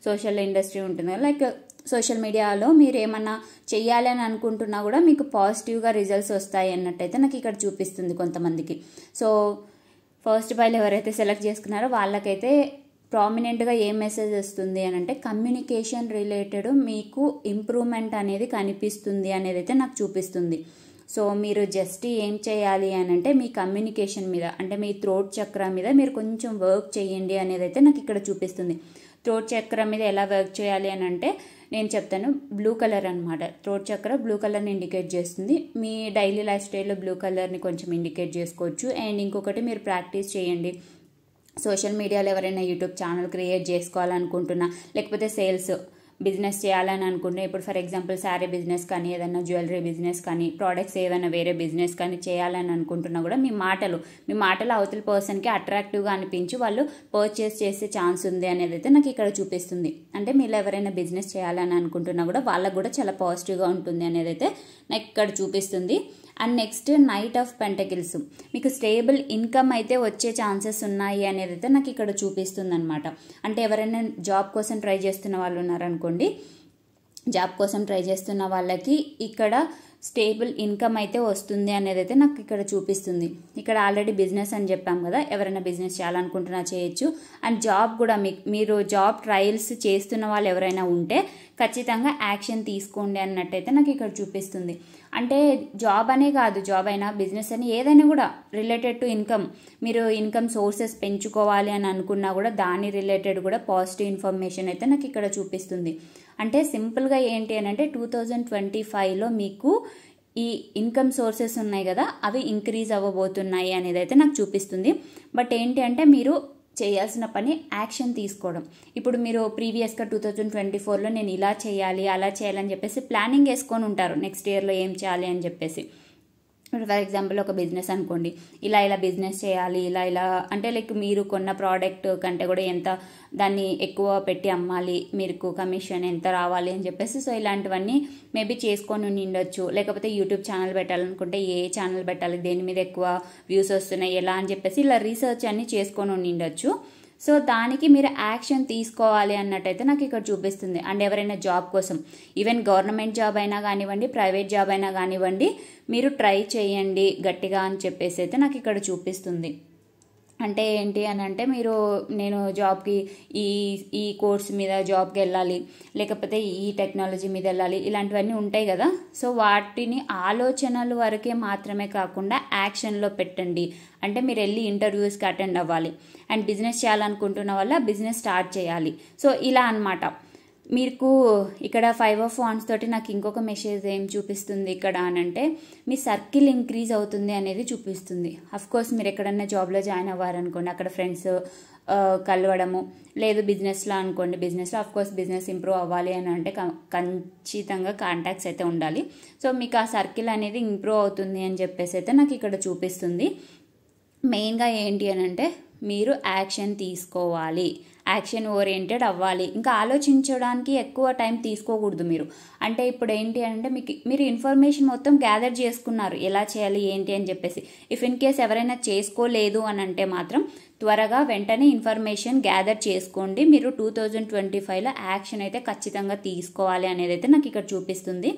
సోషల్ ఇండస్ట్రీ ఉంటుంది కదా, లైక్ సోషల్ మీడియాలో మీరు ఏమన్నా చెయ్యాలి అని అనుకుంటున్నా కూడా మీకు పాజిటివ్గా రిజల్ట్స్ వస్తాయి అన్నట్టయితే నాకు ఇక్కడ చూపిస్తుంది కొంతమందికి. సో ఫస్ట్ పైలు ఎవరైతే సెలెక్ట్ చేసుకున్నారో వాళ్ళకైతే ప్రామినెంట్గా ఏం మెసేజ్ వస్తుంది అని అంటే కమ్యూనికేషన్ రిలేటెడ్ మీకు ఇంప్రూవ్మెంట్ అనేది కనిపిస్తుంది అనేది అయితే నాకు చూపిస్తుంది. సో మీరు జస్ట్ ఏం చేయాలి అని అంటే మీ కమ్యూనికేషన్ మీద, అంటే మీ థ్రోట్ చక్ర మీద మీరు కొంచెం వర్క్ చేయండి అనేది అయితే నాకు ఇక్కడ చూపిస్తుంది. థ్రోట్ చక్ర మీద ఎలా వర్క్ చేయాలి అని అంటే నేను చెప్తాను. బ్లూ కలర్ అనమాట, థ్రోట్ చక్ర బ్లూ కలర్ని ఇండికేట్ చేస్తుంది. మీ డైలీ లైఫ్ స్టైల్లో బ్లూ కలర్ని కొంచెం ఇండికేట్ చేసుకోవచ్చు. అండ్ ఇంకొకటి మీరు ప్రాక్టీస్ చేయండి. సోషల్ మీడియాలో ఎవరైనా యూట్యూబ్ ఛానల్ క్రియేట్ చేసుకోవాలనుకుంటున్నా లేకపోతే సేల్స్ బిజినెస్ చేయాలని అనుకుంటే, ఇప్పుడు ఫర్ ఎగ్జాంపుల్ శారీ బిజినెస్ కానీ ఏదైనా జ్యువెలరీ బిజినెస్ కానీ ప్రోడక్ట్స్ ఏదైనా వేరే బిజినెస్ కానీ చేయాలని అనుకుంటున్నా కూడా మీ మాటలు అవతల పర్సన్కి అట్రాక్టివ్గా అనిపించి వాళ్ళు పర్చేస్ చేసే ఛాన్స్ ఉంది అనేది అయితే నాకు ఇక్కడ చూపిస్తుంది. అంటే మీరు ఎవరైనా బిజినెస్ చేయాలని అనుకుంటున్నా కూడా వాళ్ళకు కూడా చాలా పాజిటివ్గా ఉంటుంది అనేది అయితే నాకు ఇక్కడ చూపిస్తుంది. And next knight of pentacles, మీకు స్టేబుల్ ఇన్కమ్ అయితే వచ్చే ఛాన్సెస్ ఉన్నాయి అనేది అయితే నాకు ఇక్కడ చూపిస్తుంది అనమాట. అంటే ఎవరైనా జాబ్ కోసం ట్రై చేస్తున్న వాళ్ళు ఉన్నారనుకోండి, జాబ్ కోసం ట్రై చేస్తున్న వాళ్ళకి ఇక్కడ స్టేబుల్ ఇన్కమ్ అయితే వస్తుంది అనేది అయితే నాకు ఇక్కడ చూపిస్తుంది. ఇక్కడ ఆల్రెడీ బిజినెస్ అని చెప్పాం కదా, ఎవరైనా బిజినెస్ చేయాలనుకుంటున్నా చేయొచ్చు. అండ్ జాబ్ కూడా మీరు జాబ్ ట్రయల్స్ చేస్తున్న వాళ్ళు ఎవరైనా ఉంటే ఖచ్చితంగా యాక్షన్ తీసుకోండి అన్నట్టయితే నాకు ఇక్కడ చూపిస్తుంది. అంటే జాబ్ అనే కాదు, జాబ్ అయినా బిజినెస్ అని ఏదైనా కూడా రిలేటెడ్ టు ఇన్కమ్, మీరు ఇన్కమ్ సోర్సెస్ పెంచుకోవాలి అని అనుకున్నా కూడా దాని రిలేటెడ్ కూడా పాజిటివ్ ఇన్ఫర్మేషన్ అయితే నాకు ఇక్కడ చూపిస్తుంది. అంటే సింపుల్గా ఏంటి అని అంటే 2025లో మీకు ఈ ఇన్కమ్ సోర్సెస్ ఉన్నాయి కదా, అవి ఇంక్రీజ్ అవ్వబోతున్నాయి అనేది అయితే నాకు చూపిస్తుంది. బట్ ఏంటి అంటే మీరు చేయాల్సిన పని యాక్షన్ తీసుకోవడం. ఇప్పుడు మీరు ప్రీవియస్గా 2024లో నేను ఇలా చేయాలి అలా చేయాలని చెప్పేసి ప్లానింగ్ వేసుకొని ఉంటారు, నెక్స్ట్ ఇయర్లో ఏం చేయాలి అని చెప్పేసి. ఫర్ ఎగ్జాంపుల్ ఒక బిజినెస్ అనుకోండి, ఇలా బిజినెస్ చేయాలి, ఇలా అంటే లైక్ మీరు కొన్న ప్రోడక్ట్ కంటే కూడా ఎంత దాన్ని ఎక్కువ పెట్టి అమ్మాలి, మీకు కమిషన్ ఎంత రావాలి అని చెప్పేసి. సో ఇలాంటివన్నీ మేబీ చేసుకొని ఉండొచ్చు. లేకపోతే యూట్యూబ్ ఛానల్ పెట్టాలనుకుంటే ఏ ఛానల్ పెట్టాలి, దేని మీద ఎక్కువ వ్యూస్ వస్తున్నాయి ఎలా అని చెప్పేసి ఇలా రీసెర్చ్ అన్ని చేసుకొని ఉండొచ్చు. సో దానికి మీరు యాక్షన్ తీసుకోవాలి అన్నట్టయితే నాకు ఇక్కడ చూపిస్తుంది. అండ్ ఎవరైనా జాబ్ కోసం, ఈవెన్ గవర్నమెంట్ జాబ్ అయినా కానివ్వండి, ప్రైవేట్ జాబ్ అయినా కానివ్వండి, మీరు ట్రై చేయండి గట్టిగా అని చెప్పేసి అయితే నాకు ఇక్కడ చూపిస్తుంది. అంటే ఏంటి అని అంటే నేను జాబ్కి ఈ కోర్స్ మీద జాబ్కి వెళ్ళాలి, లేకపోతే ఈ టెక్నాలజీ మీద వెళ్ళాలి, ఇలాంటివన్నీ ఉంటాయి కదా. సో వాటిని ఆలోచనలు వరకే మాత్రమే కాకుండా యాక్షన్లో పెట్టండి. అంటే మీరు వెళ్ళి ఇంటర్వ్యూస్కి అటెండ్ అవ్వాలి. అండ్ బిజినెస్ చేయాలనుకుంటున్న వల్ల బిజినెస్ స్టార్ట్ చేయాలి. సో ఇలా అన్నమాట. మీకు ఇక్కడ 5 of Wands తోటి నాకు ఇంకొక మెసేజ్ ఏం చూపిస్తుంది ఇక్కడ అని అంటే, మీ సర్కిల్ ఇంక్రీజ్ అవుతుంది అనేది చూపిస్తుంది. అఫ్కోర్స్ మీరు ఎక్కడన్నా జాబ్లో జాయిన్ అవ్వారనుకోండి, అక్కడ ఫ్రెండ్స్ కలవడము, లేదు బిజినెస్లో అనుకోండి, బిజినెస్లో అఫ్కోర్స్ బిజినెస్ ఇంప్రూవ్ అవ్వాలి అని అంటే ఖచ్చితంగా కాంటాక్ట్స్ అయితే ఉండాలి. సో మీకు ఆ సర్కిల్ అనేది ఇంప్రూవ్ అవుతుంది అని చెప్పేసి అయితే నాకు ఇక్కడ చూపిస్తుంది. మెయిన్గా ఏంటి అని అంటే మీరు యాక్షన్ తీసుకోవాలి, యాక్షన్ ఓరియంటెడ్ అవ్వాలి. ఇంకా ఆలోచించడానికి ఎక్కువ టైం తీసుకోకూడదు మీరు. అంటే ఇప్పుడు ఏంటి అంటే మీరు ఇన్ఫర్మేషన్ మొత్తం గ్యాదర్ చేసుకున్నారు ఎలా చేయాలి ఏంటి అని చెప్పేసి. ఇఫ్ ఇన్ కేస్ ఎవరైనా చేసుకోలేదు అని అంటే మాత్రం త్వరగా వెంటనే ఇన్ఫర్మేషన్ గ్యాదర్ చేసుకోండి. మీరు 2025లో యాక్షన్ అయితే ఖచ్చితంగా తీసుకోవాలి అనేది అయితే నాకు ఇక్కడ చూపిస్తుంది.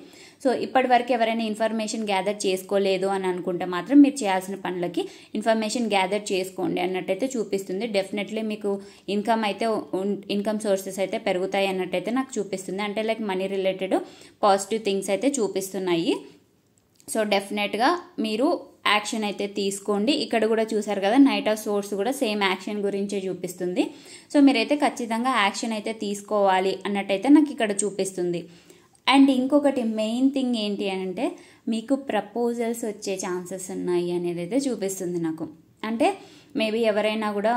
సో ఇప్పటి వరకు ఎవరైనా ఇన్ఫర్మేషన్ గ్యాదర్ చేసుకోలేదు అని అనుకుంటే మాత్రం మీరు చేయాల్సిన పనులకి ఇన్ఫర్మేషన్ గ్యాదర్ చేసుకోండి అన్నట్టయితే చూపిస్తుంది. డెఫినెట్లీ మీకు ఇన్కమ్ సోర్సెస్ అయితే పెరుగుతాయి అన్నట్టయితే నాకు చూపిస్తుంది. అంటే like money related positive things అయితే చూపిస్తున్నాయి. సో డెఫినెట్గా మీరు యాక్షన్ అయితే తీసుకోండి. ఇక్కడ కూడా చూసారు కదా, నైట్ ఆఫ్ సోర్స్ కూడా సేమ్ యాక్షన్ గురించే చూపిస్తుంది. సో మీరైతే ఖచ్చితంగా యాక్షన్ అయితే తీసుకోవాలి అన్నట్టయితే నాకు ఇక్కడ చూపిస్తుంది. అండ్ ఇంకొకటి మెయిన్ థింగ్ ఏంటి అంటే మీకు ప్రపోజల్స్ వచ్చే ఛాన్సెస్ ఉన్నాయి అనేది అయితే చూపిస్తుంది నాకు. అంటే మేబీ ఎవరైనా కూడా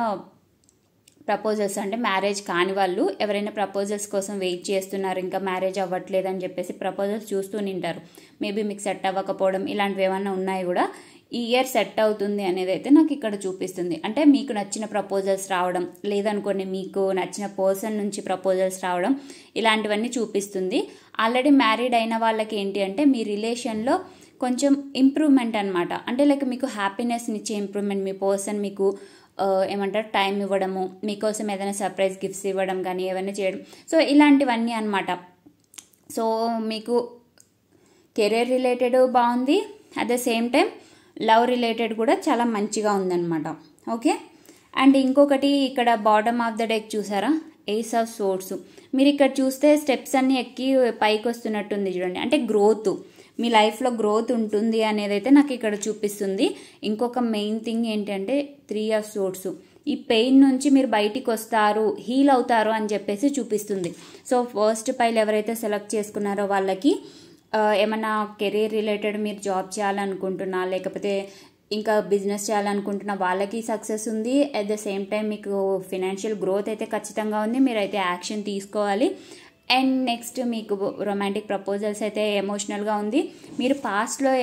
ప్రపోజల్స్ అంటే మ్యారేజ్ కాని వాళ్ళు ఎవరైనా ప్రపోజల్స్ కోసం వెయిట్ చేస్తున్నారు, ఇంకా మ్యారేజ్ అవ్వట్లేదు అని చెప్పేసి ప్రపోజల్స్ చూస్తూ నింటారు. మేబీ మీకు సెట్ అవ్వకపోవడం ఇలాంటివి ఏమైనా ఉన్నాయి కూడా ఈ ఇయర్ సెట్ అవుతుంది అనేది అయితే నాకు ఇక్కడ చూపిస్తుంది. అంటే మీకు నచ్చిన ప్రపోజల్స్ రావడం, లేదనుకోండి మీకు నచ్చిన పర్సన్ నుంచి ప్రపోజల్స్ రావడం, ఇలాంటివన్నీ చూపిస్తుంది. ఆల్రెడీ మ్యారీడ్ అయిన వాళ్ళకి ఏంటి అంటే మీ రిలేషన్లో కొంచెం ఇంప్రూవ్మెంట్ అనమాట. అంటే లైక్ మీకు హ్యాపీనెస్ని ఇచ్చే ఇంప్రూవ్మెంట్, మీ పర్సన్ మీకు ఏమంటారు టైం ఇవ్వడము, మీకోసం ఏదైనా సర్ప్రైజ్ గిఫ్ట్స్ ఇవ్వడం కానీ ఏమైనా చేయడం, సో ఇలాంటివన్నీ అనమాట. సో మీకు కెరీర్ రిలేటెడ్ బాగుంది, at the same time love related కూడా చాలా మంచిగా ఉందన్నమాట. ఓకే. అండ్ ఇంకొకటి ఇక్కడ బాటమ్ ఆఫ్ ద డెక్ చూసారా, ఏస్ ఆఫ్ సోర్స్. మీరు ఇక్కడ చూస్తే స్టెప్స్ అన్నీ ఎక్కి పైకి వస్తున్నట్టుంది చూడండి. అంటే గ్రోత్, మీ లైఫ్లో గ్రోత్ ఉంటుంది అనేది అయితే నాకు ఇక్కడ చూపిస్తుంది. ఇంకొక మెయిన్ థింగ్ ఏంటంటే 3 of Swords, ఈ పెయిన్ నుంచి మీరు బయటికి వస్తారు, హీల్ అవుతారు అని చెప్పేసి చూపిస్తుంది. సో ఫస్ట్ పైల్ ఎవరైతే సెలెక్ట్ చేసుకున్నారో వాళ్ళకి ఏమన్నా కెరీర్ రిలేటెడ్ మీరు జాబ్ చేయాలనుకుంటున్నా, లేకపోతే ఇంకా బిజినెస్ చేయాలనుకుంటున్న వాళ్ళకి సక్సెస్ ఉంది. అట్ ద సేమ్ టైం మీకు ఫినాన్షియల్ గ్రోత్ అయితే ఖచ్చితంగా ఉంది, మీరైతే యాక్షన్ తీసుకోవాలి. అండ్ నెక్స్ట్ మీకు రొమాంటిక్ ప్రపోజల్స్ అయితే ఎమోషనల్గా ఉంది. మీరు పాస్ట్లో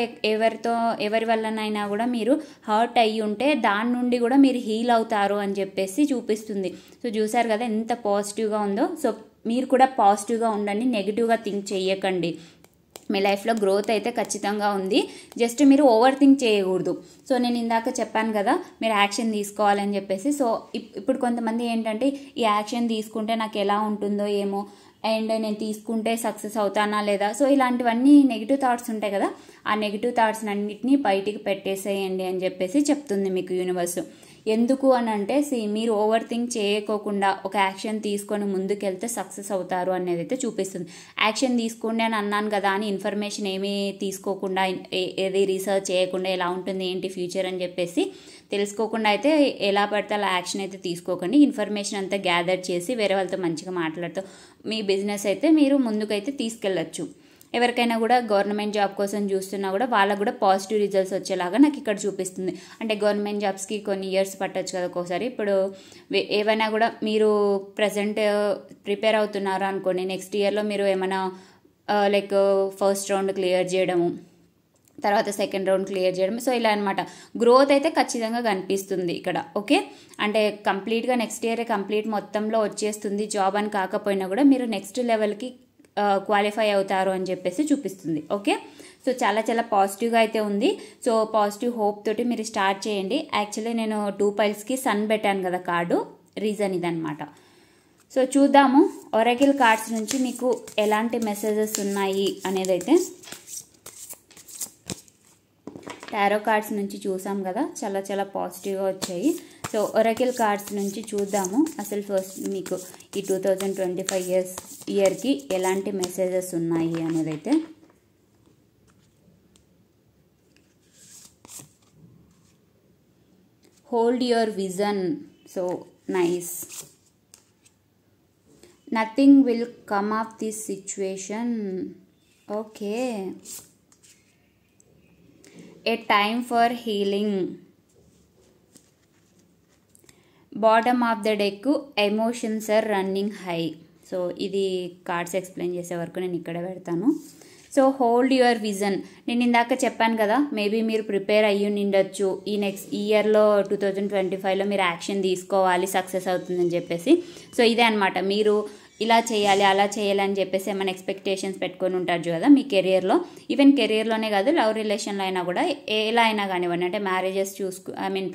ఎవరి వల్లనైనా కూడా మీరు హర్ట్ అయ్యి ఉంటే దాని నుండి కూడా మీరు హీల్ అవుతారు అని చెప్పేసి చూపిస్తుంది. సో చూసారు కదా ఎంత పాజిటివ్గా ఉందో. సో మీరు కూడా పాజిటివ్గా ఉండండి, నెగిటివ్గా థింక్ చేయకండి. మీ లైఫ్లో గ్రోత్ అయితే ఖచ్చితంగా ఉంది, జస్ట్ మీరు ఓవర్ థింక్ చేయకూడదు. సో నేను ఇందాక చెప్పాను కదా మీరు యాక్షన్ తీసుకోవాలని చెప్పేసి. సో ఇప్పుడు కొంతమంది ఏంటంటే ఈ యాక్షన్ తీసుకుంటే నాకు ఎలా ఉంటుందో ఏమో, అండ్ నేను తీసుకుంటే సక్సెస్ అవుతానా లేదా, సో ఇలాంటివన్నీ నెగిటివ్ థాట్స్ ఉంటాయి కదా, ఆ నెగిటివ్ థాట్స్ అన్నిటినీ బయటికి పెట్టేసేయండి అని చెప్పేసి చెప్తుంది మీకు యూనివర్స్. ఎందుకు అని అంటే మీరు ఓవర్ థింక్ చేయకోకుండా ఒక యాక్షన్ తీసుకొని ముందుకెళ్తే సక్సెస్ అవుతారు అనేది అయితే చూపిస్తుంది. యాక్షన్ తీసుకోండి అని అన్నాను కదా అని ఇన్ఫర్మేషన్ ఏమీ తీసుకోకుండా, ఏది రీసెర్చ్ చేయకుండా ఎలా ఉంటుంది ఏంటి ఫ్యూచర్ అని చెప్పేసి తెలుసుకోకుండా అయితే ఎలా పడితే అలా యాక్షన్ అయితే తీసుకోకండి. ఇన్ఫర్మేషన్ అంతా గ్యాదర్ చేసి వేరే వాళ్ళతో మంచిగా మాట్లాడుతూ మీ బిజినెస్ అయితే మీరు ముందుకైతే తీసుకెళ్ళచ్చు. ఎవరికైనా కూడా గవర్నమెంట్ జాబ్ కోసం చూస్తున్నా కూడా వాళ్ళకు కూడా పాజిటివ్ రిజల్ట్స్ వచ్చేలాగా నాకు ఇక్కడ చూపిస్తుంది. అంటే గవర్నమెంట్ జాబ్స్కి కొన్ని ఇయర్స్ పట్టొచ్చు కదా ఒక్కోసారి. ఇప్పుడు ఏవైనా కూడా మీరు ప్రజెంట్ ప్రిపేర్ అవుతున్నారు అనుకోండి, నెక్స్ట్ ఇయర్లో మీరు ఏమైనా లైక్ ఫస్ట్ రౌండ్ క్లియర్ చేయడము, తర్వాత సెకండ్ రౌండ్ క్లియర్ చేయడం, సో ఇలా అనమాట. గ్రోత్ అయితే ఖచ్చితంగా కనిపిస్తుంది ఇక్కడ. ఓకే, అంటే కంప్లీట్గా నెక్స్ట్ ఇయర్ కంప్లీట్ మొత్తంలో వచ్చేస్తుంది జాబ్ అని కాకపోయినా కూడా మీరు నెక్స్ట్ లెవెల్కి క్వాలిఫై అవుతారు అని చెప్పేసి చూపిస్తుంది. ఓకే, సో చాలా చాలా పాజిటివ్గా అయితే ఉంది. సో పాజిటివ్ హోప్ తోటి మీరు స్టార్ట్ చేయండి. యాక్చువల్లీ నేను 2 పైల్స్కి సన్ పెట్టాను కదా కార్డు, రీజన్ ఇదనమాట. సో చూద్దాము ఒరాకిల్ కార్డ్స్ నుంచి మీకు ఎలాంటి మెసేజెస్ ఉన్నాయి అనేది అయితే. టారో కార్డ్స్ నుంచి చూసాం కదా, చాలా చాలా పాజిటివ్గా వచ్చాయి. సో ఒరాకిల్ కార్డ్స్ నుంచి చూద్దాము అసలు ఫస్ట్ మీకు ఈ 2025 ఇయర్కి ఎలాంటి మెసేజెస్ ఉన్నాయి అనేది అయితే. Hold your vision, so nice. Nothing will come of this situation. Okay, a time for healing. Bottom of the deck, emotions are running high. So ఇది కార్డ్స్ ఎక్స్ప్లెయిన్ చేసే వరకు నేను ఇక్కడ పెడతాను. సో హోల్డ్ యువర్ విజన్, నేను ఇందాక చెప్పాను కదా, మేబీ మీరు ప్రిపేర్ అయ్యి ఉండొచ్చు ఈ నెక్స్ట్ ఇయర్లో 2025లో మీరు యాక్షన్ తీసుకోవాలి, సక్సెస్ అవుతుందని చెప్పేసి. సో ఇదే అనమాట, మీరు ఇలా చేయాలి అలా చేయాలి అని చెప్పేసి ఏమైనా ఎక్స్పెక్టేషన్స్ పెట్టుకొని ఉంటారు కదా మీ కెరియర్లో. ఈవెన్ కెరియర్లోనే కాదు, లవ్ రిలేషన్లో అయినా కూడా ఎలా అయినా కానివ్వండి, అంటే మ్యారేజెస్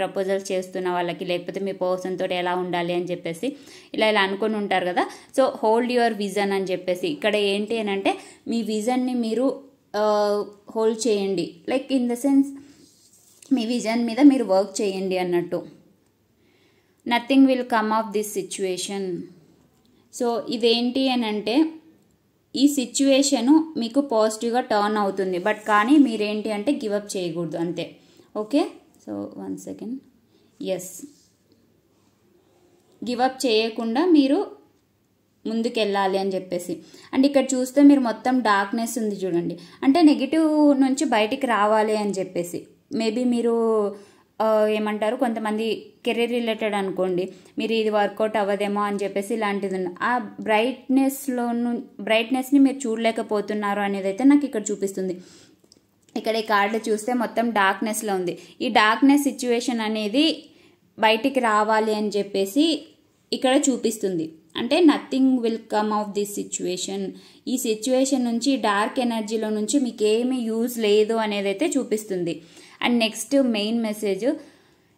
ప్రపోజల్స్ చేస్తున్న వాళ్ళకి, లేకపోతే మీ పర్సన్ తోటి ఎలా ఉండాలి అని చెప్పేసి ఇలా అనుకొని ఉంటారు కదా. సో హోల్డ్ యువర్ విజన్ అని చెప్పేసి ఇక్కడ ఏంటి అని అంటే మీ విజన్ని మీరు హోల్డ్ చేయండి, like in the sense me vision మీద మీరు వర్క్ చేయండి అన్నట్టు. Nothing will come of this situation. So ఇదేంటి అని అంటే ఈ సిచ్యువేషను మీకు పాజిటివ్గా టర్న్ అవుతుంది, బట్ కానీ మీరేంటి అంటే గివప్ చేయకూడదు అంతే. Okay, so 1 second. Yes, give up చేయకుండా మీరు ముందుకెళ్ళాలి అని చెప్పేసి. అండ్ ఇక్కడ చూస్తే మీరు మొత్తం డార్క్నెస్ ఉంది చూడండి, అంటే నెగిటివ్ నుంచి బయటికి రావాలి అని చెప్పేసి. మేబీ మీరు ఏమంటారు, కొంతమంది కెరీర్ రిలేటెడ్ అనుకోండి, మీరు ఇది వర్కౌట్ అవ్వదేమో అని చెప్పేసి ఇలాంటిది ఆ బ్రైట్నెస్ని మీరు చూడలేకపోతున్నారు అనేది అయితే నాకు ఇక్కడ చూపిస్తుంది. ఇక్కడ ఈ కార్డు చూస్తే మొత్తం డార్క్నెస్లో ఉంది. ఈ డార్క్నెస్ సిచ్యువేషన్ అనేది బయటికి రావాలి అని చెప్పేసి ఇక్కడ చూపిస్తుంది. అంటే nothing will come of this situation, ఈ సిచ్యువేషన్ నుంచి డార్క్ ఎనర్జీలో నుంచి మీకు ఏమీ యూజ్ లేదు అనేది అయితే చూపిస్తుంది. And next main message,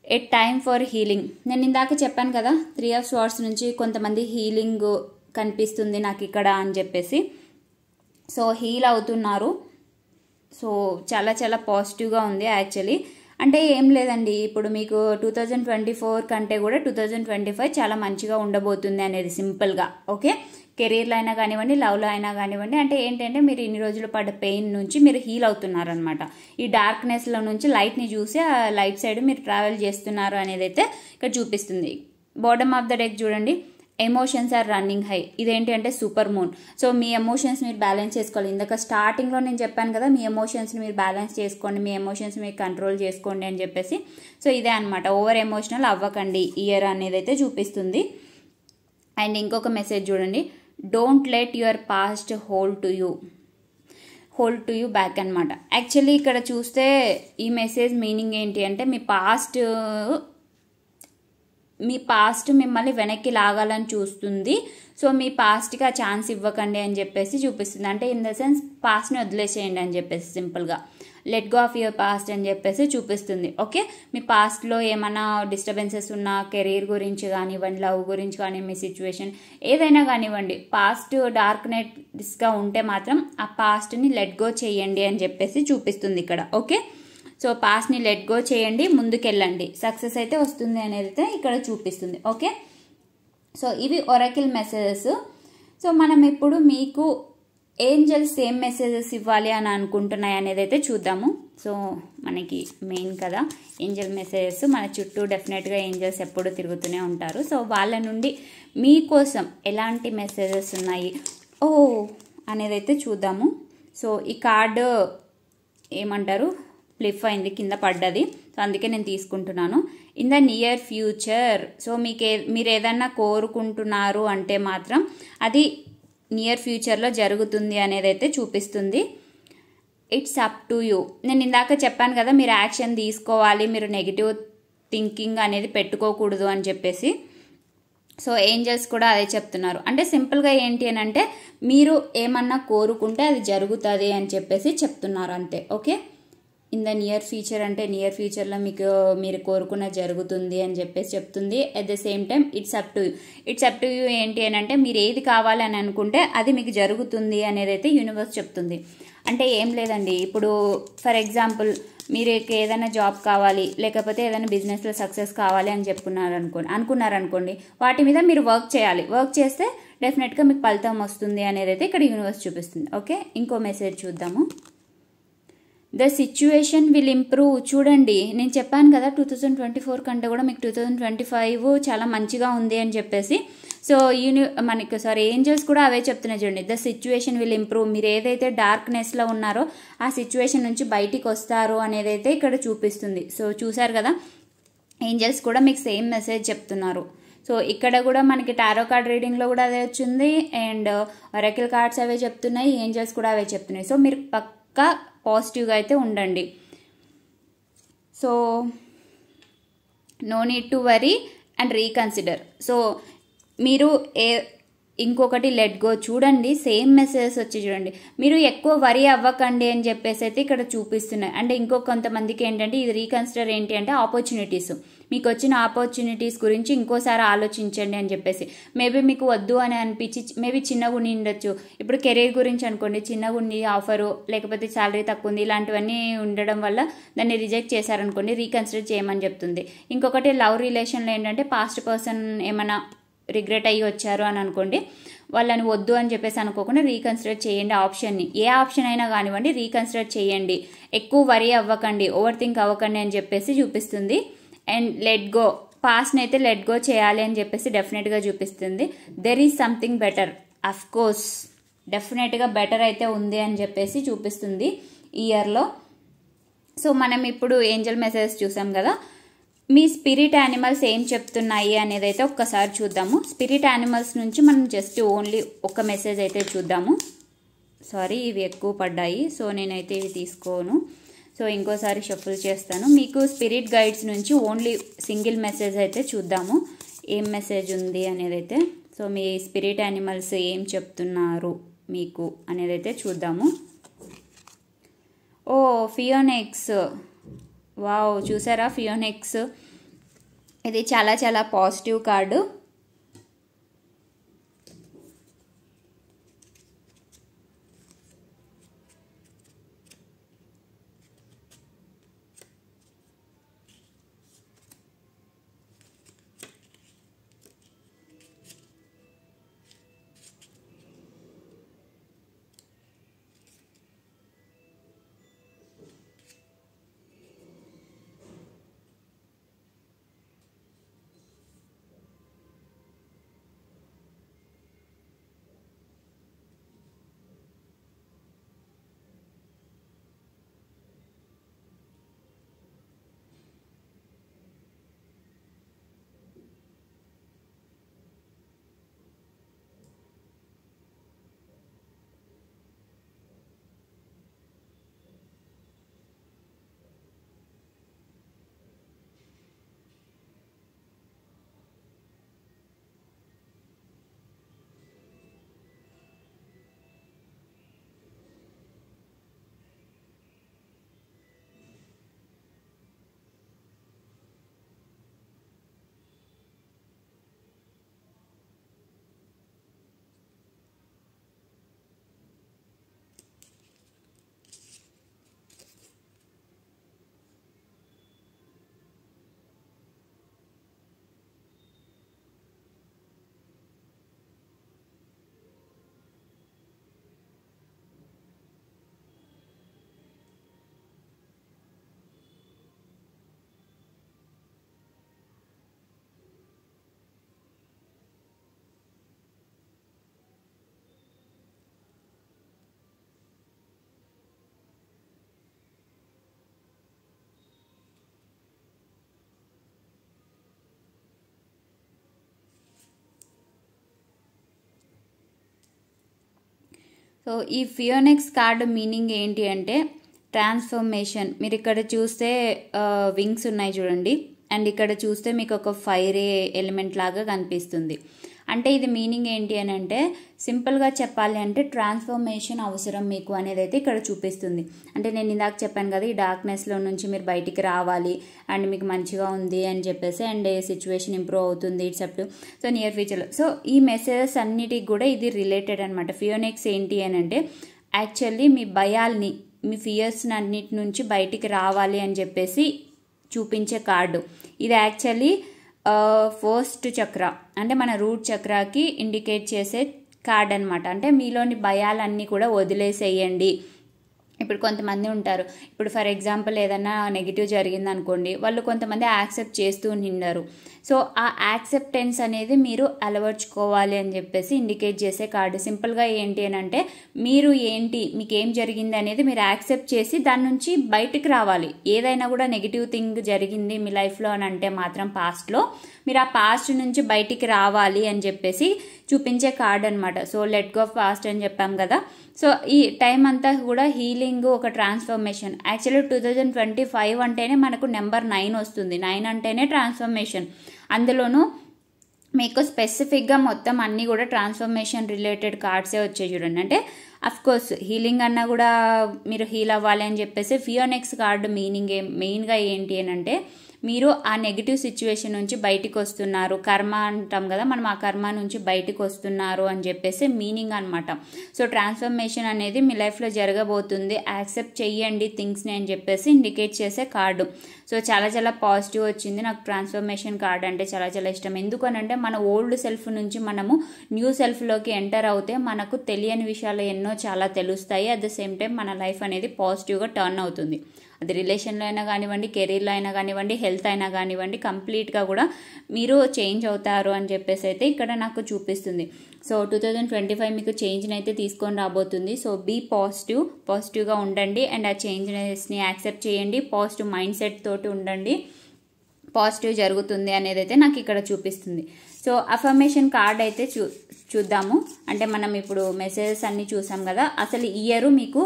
A time for healing. నేను ఇందాక చెప్పాను కదా 3 of Swords నుంచి కొంతమంది హీలింగ్ కనిపిస్తుంది నాకు ఇక్కడ అని చెప్పేసి. సో హీల్ అవుతున్నారు. సో చాలా చాలా పాజిటివ్గా ఉంది యాక్చువల్లీ. అంటే ఏం లేదండి, ఇప్పుడు మీకు 2024 కంటే కూడా 2025 చాలా మంచిగా ఉండబోతుంది అనేది సింపుల్గా. ఓకే, కెరీర్లో అయినా కానివ్వండి, లవ్లో అయినా కానివ్వండి, అంటే ఏంటంటే మీరు ఇన్ని రోజులు పడ్డ పెయిన్ నుంచి మీరు హీల్ అవుతున్నారనమాట. ఈ డార్క్నెస్లో నుంచి లైట్ని చూసి ఆ లైట్ సైడ్ మీరు ట్రావెల్ చేస్తున్నారు అనేది అయితే ఇక్కడ చూపిస్తుంది. బాటమ్ ఆఫ్ ద డెక్ చూడండి, ఎమోషన్స్ ఆర్ రన్నింగ్ హై. ఇదేంటి అంటే సూపర్ మూన్. సో మీ ఎమోషన్స్ మీరు బ్యాలెన్స్ చేసుకోవాలి. ఇందాక స్టార్టింగ్లో నేను చెప్పాను కదా, మీ ఎమోషన్స్ని మీరు బ్యాలెన్స్ చేసుకోండి, మీ ఎమోషన్స్ మీరు కంట్రోల్ చేసుకోండి అని చెప్పేసి. సో ఇదే అనమాట, ఓవర్ ఎమోషనల్ అవ్వకండి ఇయర్ అనేది అయితే చూపిస్తుంది. అండ్ ఇంకొక మెసేజ్ చూడండి, don't let your past hold to you back అనమాట. యాక్చువల్లీ ఇక్కడ చూస్తే ఈ మెసేజ్ మీనింగ్ ఏంటి అంటే మీ పాస్ట్ మిమ్మల్ని వెనక్కి లాగాలని చూస్తుంది. సో మీ పాస్ట్కి ఆ ఛాన్స్ ఇవ్వకండి అని చెప్పేసి చూపిస్తుంది. అంటే ఇన్ ద సెన్స్ పాస్ట్ని వదిలేసేయండి అని చెప్పేసి సింపుల్గా. Let go of your past అని చెప్పేసి చూపిస్తుంది. ఓకే, మీ పాస్ట్లో ఏమైనా డిస్టర్బెన్సెస్ ఉన్నా, కెరీర్ గురించి కానివ్వండి, లవ్ గురించి కానీ, మీ సిచ్యువేషన్ ఏదైనా కానివ్వండి, పాస్ట్ డార్క్నెస్గా ఉంటే మాత్రం ఆ పాస్ట్ని లెట్ గో చేయండి అని చెప్పేసి చూపిస్తుంది ఇక్కడ. ఓకే, సో పాస్ట్ని లెట్ గో చేయండి, ముందుకెళ్ళండి, సక్సెస్ అయితే వస్తుంది అనేది అయితే ఇక్కడ చూపిస్తుంది. ఓకే, సో ఇవి ఒరాకిల్ మెసేజెస్. సో మనం ఇప్పుడు మీకు ఏంజల్స్ ఏం మెసేజెస్ ఇవ్వాలి అని అనుకుంటున్నాయి అనేది అయితే చూద్దాము. సో మనకి మెయిన్ కదా ఏంజల్ మెసేజెస్, మన చుట్టూ డెఫినెట్గా ఏంజల్స్ ఎప్పుడు తిరుగుతూనే ఉంటారు. సో వాళ్ళ నుండి మీకోసం ఎలాంటి మెసేజెస్ ఉన్నాయి అనేది అయితే చూద్దాము. సో ఈ కార్డు ఏమంటారు, ఫ్లిప్ అయింది, కింద పడ్డది, సో అందుకే నేను తీసుకుంటున్నాను. In the near future, so మీరు ఏదన్నా కోరుకుంటున్నారు అంటే మాత్రం అది నియర్ ఫ్యూచర్లో జరుగుతుంది అనేది అయితే చూపిస్తుంది. It's up to you. నేను ఇందాక చెప్పాను కదా, మీరు యాక్షన్ తీసుకోవాలి, మీరు నెగిటివ్ థింకింగ్ అనేది పెట్టుకోకూడదు అని చెప్పేసి. సో ఏంజల్స్ కూడా అదే చెప్తున్నారు. అంటే సింపుల్గా ఏంటి అని అంటే, మీరు ఏమన్నా కోరుకుంటే అది జరుగుతుంది అని చెప్పేసి చెప్తున్నారు అంతే. Okay, in the near future అంటే నియర్ ఫ్యూచర్లో మీకు మీరు కోరుకున్న జరుగుతుంది అని చెప్పేసి చెప్తుంది. At the same time it's up to you. It's up to you ఏంటి అని అంటే, మీరు ఏది కావాలని అనుకుంటే అది మీకు జరుగుతుంది అనేది అయితే యూనివర్స్ చెప్తుంది. అంటే ఏం లేదండి, ఇప్పుడు ఫర్ ఎగ్జాంపుల్ మీరు ఏదైనా జాబ్ కావాలి, లేకపోతే ఏదైనా బిజినెస్లో సక్సెస్ కావాలి అని అనుకున్నారనుకోండి, వాటి మీద మీరు వర్క్ చేయాలి. వర్క్ చేస్తే డెఫినెట్గా మీకు ఫలితం వస్తుంది అనేది అయితే ఇక్కడ యూనివర్స్ చూపిస్తుంది. ఓకే, ఇంకో మెసేజ్ చూద్దాము. The situation will improve. చూడండి, నేను చెప్పాను కదా 2024 కంటే కూడా మీకు 2025 చాలా మంచిగా ఉంది అని చెప్పేసి. సో ఏంజల్స్ కూడా అవే చెప్తున్నాయి చూడండి. The situation will improve. మీరు ఏదైతే డార్క్నెస్లో ఉన్నారో ఆ సిచ్యువేషన్ నుంచి బయటికి వస్తారు అనేది అయితే ఇక్కడ చూపిస్తుంది. సో చూసారు కదా, ఏంజల్స్ కూడా మీకు సేమ్ మెసేజ్ చెప్తున్నారు. సో ఇక్కడ కూడా మనకి టారో కార్డ్ రీడింగ్లో కూడా అదే వచ్చింది, అండ్ ఒరాకిల్ కార్డ్స్ అవే చెప్తున్నాయి, ఏంజల్స్ కూడా అవే చెప్తున్నాయి. సో మీరు పక్కా పాజిటివ్గా అయితే ఉండండి. So no need to worry and reconsider. So మీరు ఇంకొకటి లెట్ గో. చూడండి, సేమ్ మెసేజెస్ వచ్చి చూడండి, మీరు ఎక్కువ వరీ అవ్వకండి అని చెప్పేసి అయితే ఇక్కడ చూపిస్తున్నాయి. అంటే కొంతమందికి ఏంటంటే ఇది రీకన్సిడర్ ఏంటి అంటే ఆపర్చునిటీస్, మీకు వచ్చిన ఆపర్చునిటీస్ గురించి ఇంకోసారి ఆలోచించండి అని చెప్పేసి. మేబీ మీకు వద్దు అని అనిపించి మేబీ చిన్నగా ఉండి ఉండొచ్చు. ఇప్పుడు కెరీర్ గురించి అనుకోండి, చిన్నగా ఉండి ఆఫరు, లేకపోతే శాలరీ తక్కువ ఉంది, ఇలాంటివన్నీ ఉండడం వల్ల దాన్ని రిజెక్ట్ చేశారనుకోండి, రీకన్సిడర్ చేయమని చెప్తుంది. ఇంకొకటి లవ్ రిలేషన్లో ఏంటంటే పాస్ట్ పర్సన్ ఏమైనా రిగ్రెట్ అయ్యి వచ్చారు అని అనుకోండి, వాళ్ళని వద్దు అని చెప్పేసి అనుకోకుండా రీకన్సిడర్ చేయండి ఆప్షన్ని. ఏ ఆప్షన్ అయినా కానివ్వండి, రీకన్సిడర్ చేయండి, ఎక్కువ వరీ అవ్వకండి, ఓవర్ థింక్ అవ్వకండి అని చెప్పేసి చూపిస్తుంది. అండ్ లెట్ గో, పాస్ట్ని అయితే లెట్ గో చేయాలి అని చెప్పేసి డెఫినెట్గా చూపిస్తుంది. There is something better, of course డెఫినెట్గా బెటర్ అయితే ఉంది అని చెప్పేసి చూపిస్తుంది ఈ ఇయర్లో. సో మనం ఇప్పుడు ఏంజల్ మెసేజెస్ చూసాం కదా, మీ స్పిరిట్ యానిమల్స్ ఏం చెప్తున్నాయి అనేది అయితే ఒక్కసారి చూద్దాము. స్పిరిట్ యానిమల్స్ నుంచి మనం జస్ట్ ఓన్లీ ఒక మెసేజ్ అయితే చూద్దాము. సారీ, ఇవి ఎక్కువ పడ్డాయి, సో నేనైతే ఇవి తీసుకోను. సో ఇంకోసారి షఫుల్ చేస్తాను. మీకు స్పిరిట్ గైడ్స్ నుంచి ఓన్లీ సింగిల్ మెసేజ్ అయితే చూద్దాము, ఏం మెసేజ్ ఉంది అనేది అయితే. సో మీ స్పిరిట్ యానిమల్స్ ఏం చెప్తున్నారు మీకు అనేది అయితే చూద్దాము. ఓ ఫియోనెక్స్, వావ్, చూసారా ఫియోనెక్స్, ఇది చాలా చాలా పాజిటివ్ కార్డు. సో ఈ ఫియోనిక్స్ కార్డ్ మీనింగ్ ఏంటి అంటే ట్రాన్స్ఫర్మేషన్. మీరు ఇక్కడ చూస్తే వింగ్స్ ఉన్నాయి చూడండి, అండ్ ఇక్కడ చూస్తే మీకు ఒక ఫైర్ ఎలిమెంట్ లాగా కనిపిస్తుంది. అంటే ఇది మీనింగ్ ఏంటి అని అంటే సింపుల్గా చెప్పాలి అంటే ట్రాన్స్ఫర్మేషన్ అవసరం మీకు అనేది అయితే ఇక్కడ చూపిస్తుంది. అంటే నేను ఇందాక చెప్పాను కదా, ఈ డార్క్నెస్లో నుంచి మీరు బయటికి రావాలి అండ్ మీకు మంచిగా ఉంది అని చెప్పేసి, అండ్ సిచ్యువేషన్ ఇంప్రూవ్ అవుతుంది it's up to so near ఫ్యూచర్లో. సో ఈ మెసేజెస్ అన్నిటికి కూడా ఇది రిలేటెడ్ అనమాట. ఫియోనిక్స్ ఏంటి అని అంటే యాక్చువల్లీ మీ భయాల్ని, మీ ఫియర్స్ అన్నిటి నుంచి బయటికి రావాలి అని చెప్పేసి చూపించే కార్డు ఇది. యాక్చువల్లీ ఫస్ట్ చక్ర అంటే మన రూట్ చక్రాకి ఇండికేట్ చేసే కార్డ్ అనమాట. అంటే మీలోని భయాలన్నీ కూడా వదిలేసేయండి. ఇప్పుడు కొంతమంది ఉంటారు, ఇప్పుడు ఫర్ ఎగ్జాంపుల్ ఏదన్నా నెగిటివ్ జరిగింది అనుకోండి, వాళ్ళు కొంతమంది యాక్సెప్ట్ చేస్తూ నిండారు. సో ఆ యాక్సెప్టెన్స్ అనేది మీరు అలవర్చుకోవాలి అని చెప్పేసి ఇండికేట్ చేసే కార్డు. సింపుల్గా ఏంటి అని అంటే మీరు ఏంటి, మీకు ఏం జరిగింది అనేది మీరు యాక్సెప్ట్ చేసి దాని నుంచి బయటకు రావాలి. ఏదైనా కూడా నెగిటివ్ థింగ్ జరిగింది మీ లైఫ్లో అని అంటే మాత్రం పాస్ట్లో మీరు ఆ పాస్ట్ నుంచి బయటికి రావాలి అని చెప్పేసి చూపించే కార్డ్ అనమాట. సో లెట్ గో ఫాస్ట్ అని చెప్పాం కదా. సో ఈ టైం అంతా కూడా హీలింగ్, ఒక ట్రాన్స్ఫర్మేషన్. యాక్చువల్లీ 2025 అంటేనే మనకు నెంబర్ 9 వస్తుంది. 9 అంటేనే ట్రాన్స్ఫర్మేషన్. అందులోనూ మీకు స్పెసిఫిక్గా మొత్తం అన్నీ కూడా ట్రాన్స్ఫర్మేషన్ రిలేటెడ్ కార్డ్సే వచ్చాయి చూడండి. అంటే అఫ్కోర్స్ హీలింగ్ అన్నా కూడా మీరు హీల్ అవ్వాలి అని చెప్పేసి ఫియోనిక్స్ కార్డు మీనింగ్ మెయిన్గా ఏంటి అని అంటే మీరు ఆ నెగిటివ్ సిచ్యువేషన్ నుంచి బయటికి వస్తున్నారు. కర్మ అంటాం కదా మనం, ఆ కర్మ నుంచి బయటికి వస్తున్నారు అని చెప్పేసి మీనింగ్ అనమాట. సో ట్రాన్స్ఫర్మేషన్ అనేది మీ లైఫ్లో జరగబోతుంది, యాక్సెప్ట్ చెయ్యండి థింగ్స్ని అని చెప్పేసి ఇండికేట్ చేసే కార్డు. సో చాలా చాలా పాజిటివ్ వచ్చింది. నాకు ట్రాన్స్ఫర్మేషన్ కార్డ్ అంటే చాలా చాలా ఇష్టం. ఎందుకనంటే మన ఓల్డ్ సెల్ఫ్ నుంచి మనము న్యూ సెల్ఫ్లోకి ఎంటర్ అవుతే మనకు తెలియని విషయాలు ఎన్నో చాలా తెలుస్తాయి. అట్ ద సేమ్ టైం మన లైఫ్ అనేది పాజిటివ్గా టర్న్ అవుతుంది. అది రిలేషన్లో అయినా కానివ్వండి, కెరీర్లో అయినా కానివ్వండి, హెల్త్ అయినా కానివ్వండి, కంప్లీట్గా కూడా మీరు చేంజ్ అవుతారు అని చెప్పేసి అయితే ఇక్కడ నాకు చూపిస్తుంది. సో 2025 మీకు చేంజ్ని అయితే తీసుకొని రాబోతుంది. సో బీ పాజిటివ్గా ఉండండి అండ్ ఆ చేంజ్నెస్ని యాక్సెప్ట్ చేయండి. పాజిటివ్ మైండ్ సెట్ తోటి ఉండండి. పాజిటివ్ జరుగుతుంది అనేది అయితే నాకు ఇక్కడ చూపిస్తుంది. సో అఫర్మేషన్ కార్డ్ అయితే చూద్దాము. అంటే మనం ఇప్పుడు మెసేజెస్ అన్ని చూసాం కదా, అసలు ఈ ఇయర్ మీకు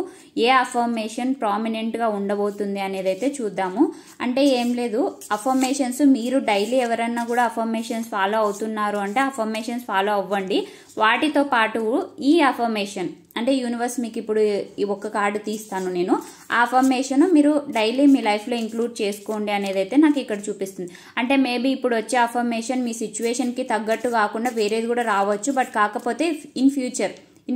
ఏ అఫర్మేషన్ ప్రామినెంట్గా ఉండబోతుంది అనేది అయితే చూద్దాము. అంటే ఏం లేదు, అఫర్మేషన్స్ మీరు డైలీ ఎవరన్నా కూడా అఫర్మేషన్స్ ఫాలో అవుతున్నారు అంటే అఫర్మేషన్స్ ఫాలో అవ్వండి. వాటితో పాటు ఈ అఫర్మేషన్ అంటే యూనివర్స్ మీకు ఇప్పుడు ఈ ఒక్క కార్డు తీస్తాను నేను, ఆ అఫర్మేషన్ మీరు డైలీ మీ లైఫ్లో ఇంక్లూడ్ చేసుకోండి అనేది అయితే నాకు ఇక్కడ చూపిస్తుంది. అంటే మేబీ ఇప్పుడు వచ్చే అఫర్మేషన్ మీ సిచ్యువేషన్కి తగ్గట్టు కాకుండా వేరేది కూడా రావచ్చు. బట్ కాకపోతే ఇన్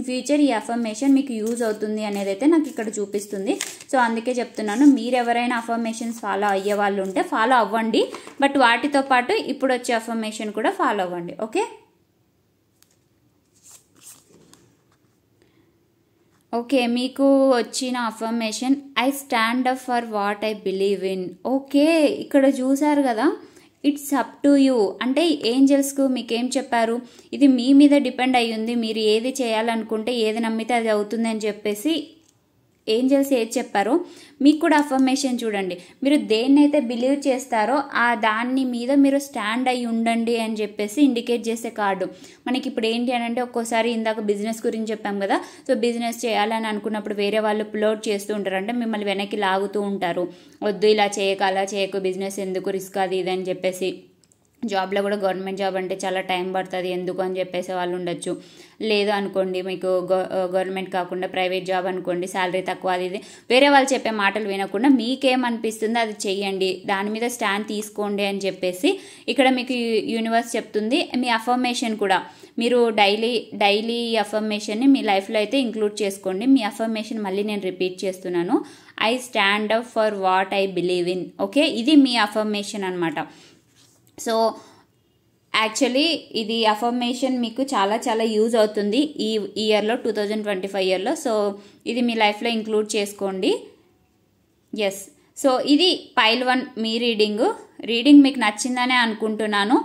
ఫ్యూచర్ ఈ అఫర్మేషన్ మీకు యూజ్ అవుతుంది అనేది అయితే నాకు ఇక్కడ చూపిస్తుంది. సో అందుకే చెప్తున్నాను, మీరు ఎవరైనా అఫర్మేషన్స్ ఫాలో అయ్యే వాళ్ళు ఉంటే ఫాలో అవ్వండి. బట్ వాటితో పాటు ఇప్పుడు వచ్చే అఫర్మేషన్ కూడా ఫాలో అవ్వండి. ఓకే, మీకు వచ్చిన affirmation I stand up for what I believe in. Okay, ఇక్కడ చూసారు కదా, ఇట్స్ అప్ టు యూ. అంటే ఏంజల్స్కు మీకేం చెప్పారు, ఇది మీ మీద డిపెండ్ అయ్యింది. మీరు ఏది చేయాలనుకుంటే, ఏది నమ్మితే అది అవుతుంది అని చెప్పేసి ఏంజల్స్ ఏది చెప్పారో మీకు కూడా అఫర్మేషన్ చూడండి. మీరు దేన్నైతే బిలీవ్ చేస్తారో ఆ దాన్ని మీద మీరు స్టాండ్ అయ్యి ఉండండి అని చెప్పేసి ఇండికేట్ చేసే కార్డు. మనకి ఇప్పుడు ఏంటి అని అంటే ఒక్కోసారి ఇందాక బిజినెస్ గురించి చెప్పాం కదా. సో బిజినెస్ చేయాలని అనుకున్నప్పుడు వేరే వాళ్ళు పుల్అవుట్ చేస్తూ ఉంటారు. అంటే మిమ్మల్ని వెనక్కి లాగుతూ ఉంటారు, వద్దు ఇలా చేయక అలా చేయకు, బిజినెస్ ఎందుకు, రిస్క్ అది ఇది అని చెప్పేసి. జాబ్లో కూడా గవర్నమెంట్ జాబ్ అంటే చాలా టైం పడుతుంది ఎందుకు అని చెప్పేసి వాళ్ళు ఉండొచ్చు. లేదు అనుకోండి మీకు గవర్నమెంట్ కాకుండా ప్రైవేట్ జాబ్ అనుకోండి, శాలరీ తక్కువ, అది ఇది వేరే వాళ్ళు చెప్పే మాటలు వినకుండా మీకేమనిపిస్తుందో అది చెయ్యండి, దాని మీద స్టాండ్ తీసుకోండి అని చెప్పేసి ఇక్కడ మీకు యూనివర్స్ చెప్తుంది. మీ అఫర్మేషన్ కూడా మీరు డైలీ అఫర్మేషన్ని మీ లైఫ్లో అయితే ఇంక్లూడ్ చేసుకోండి. మీ అఫర్మేషన్ మళ్ళీ నేను రిపీట్ చేస్తున్నాను, I stand up for what I believe in. Okay, ఇది మీ అఫర్మేషన్ అనమాట. సో యాక్చువల్లీ ఇది అఫర్మేషన్ మీకు చాలా చాలా యూజ్ అవుతుంది ఈ ఇయర్లో, 2025 ఇయర్లో. సో ఇది మీ లైఫ్లో ఇంక్లూడ్ చేసుకోండి. ఎస్, సో ఇది పైల్ 1 మీ రీడింగ్ మీకు నచ్చిందనే అనుకుంటున్నాను.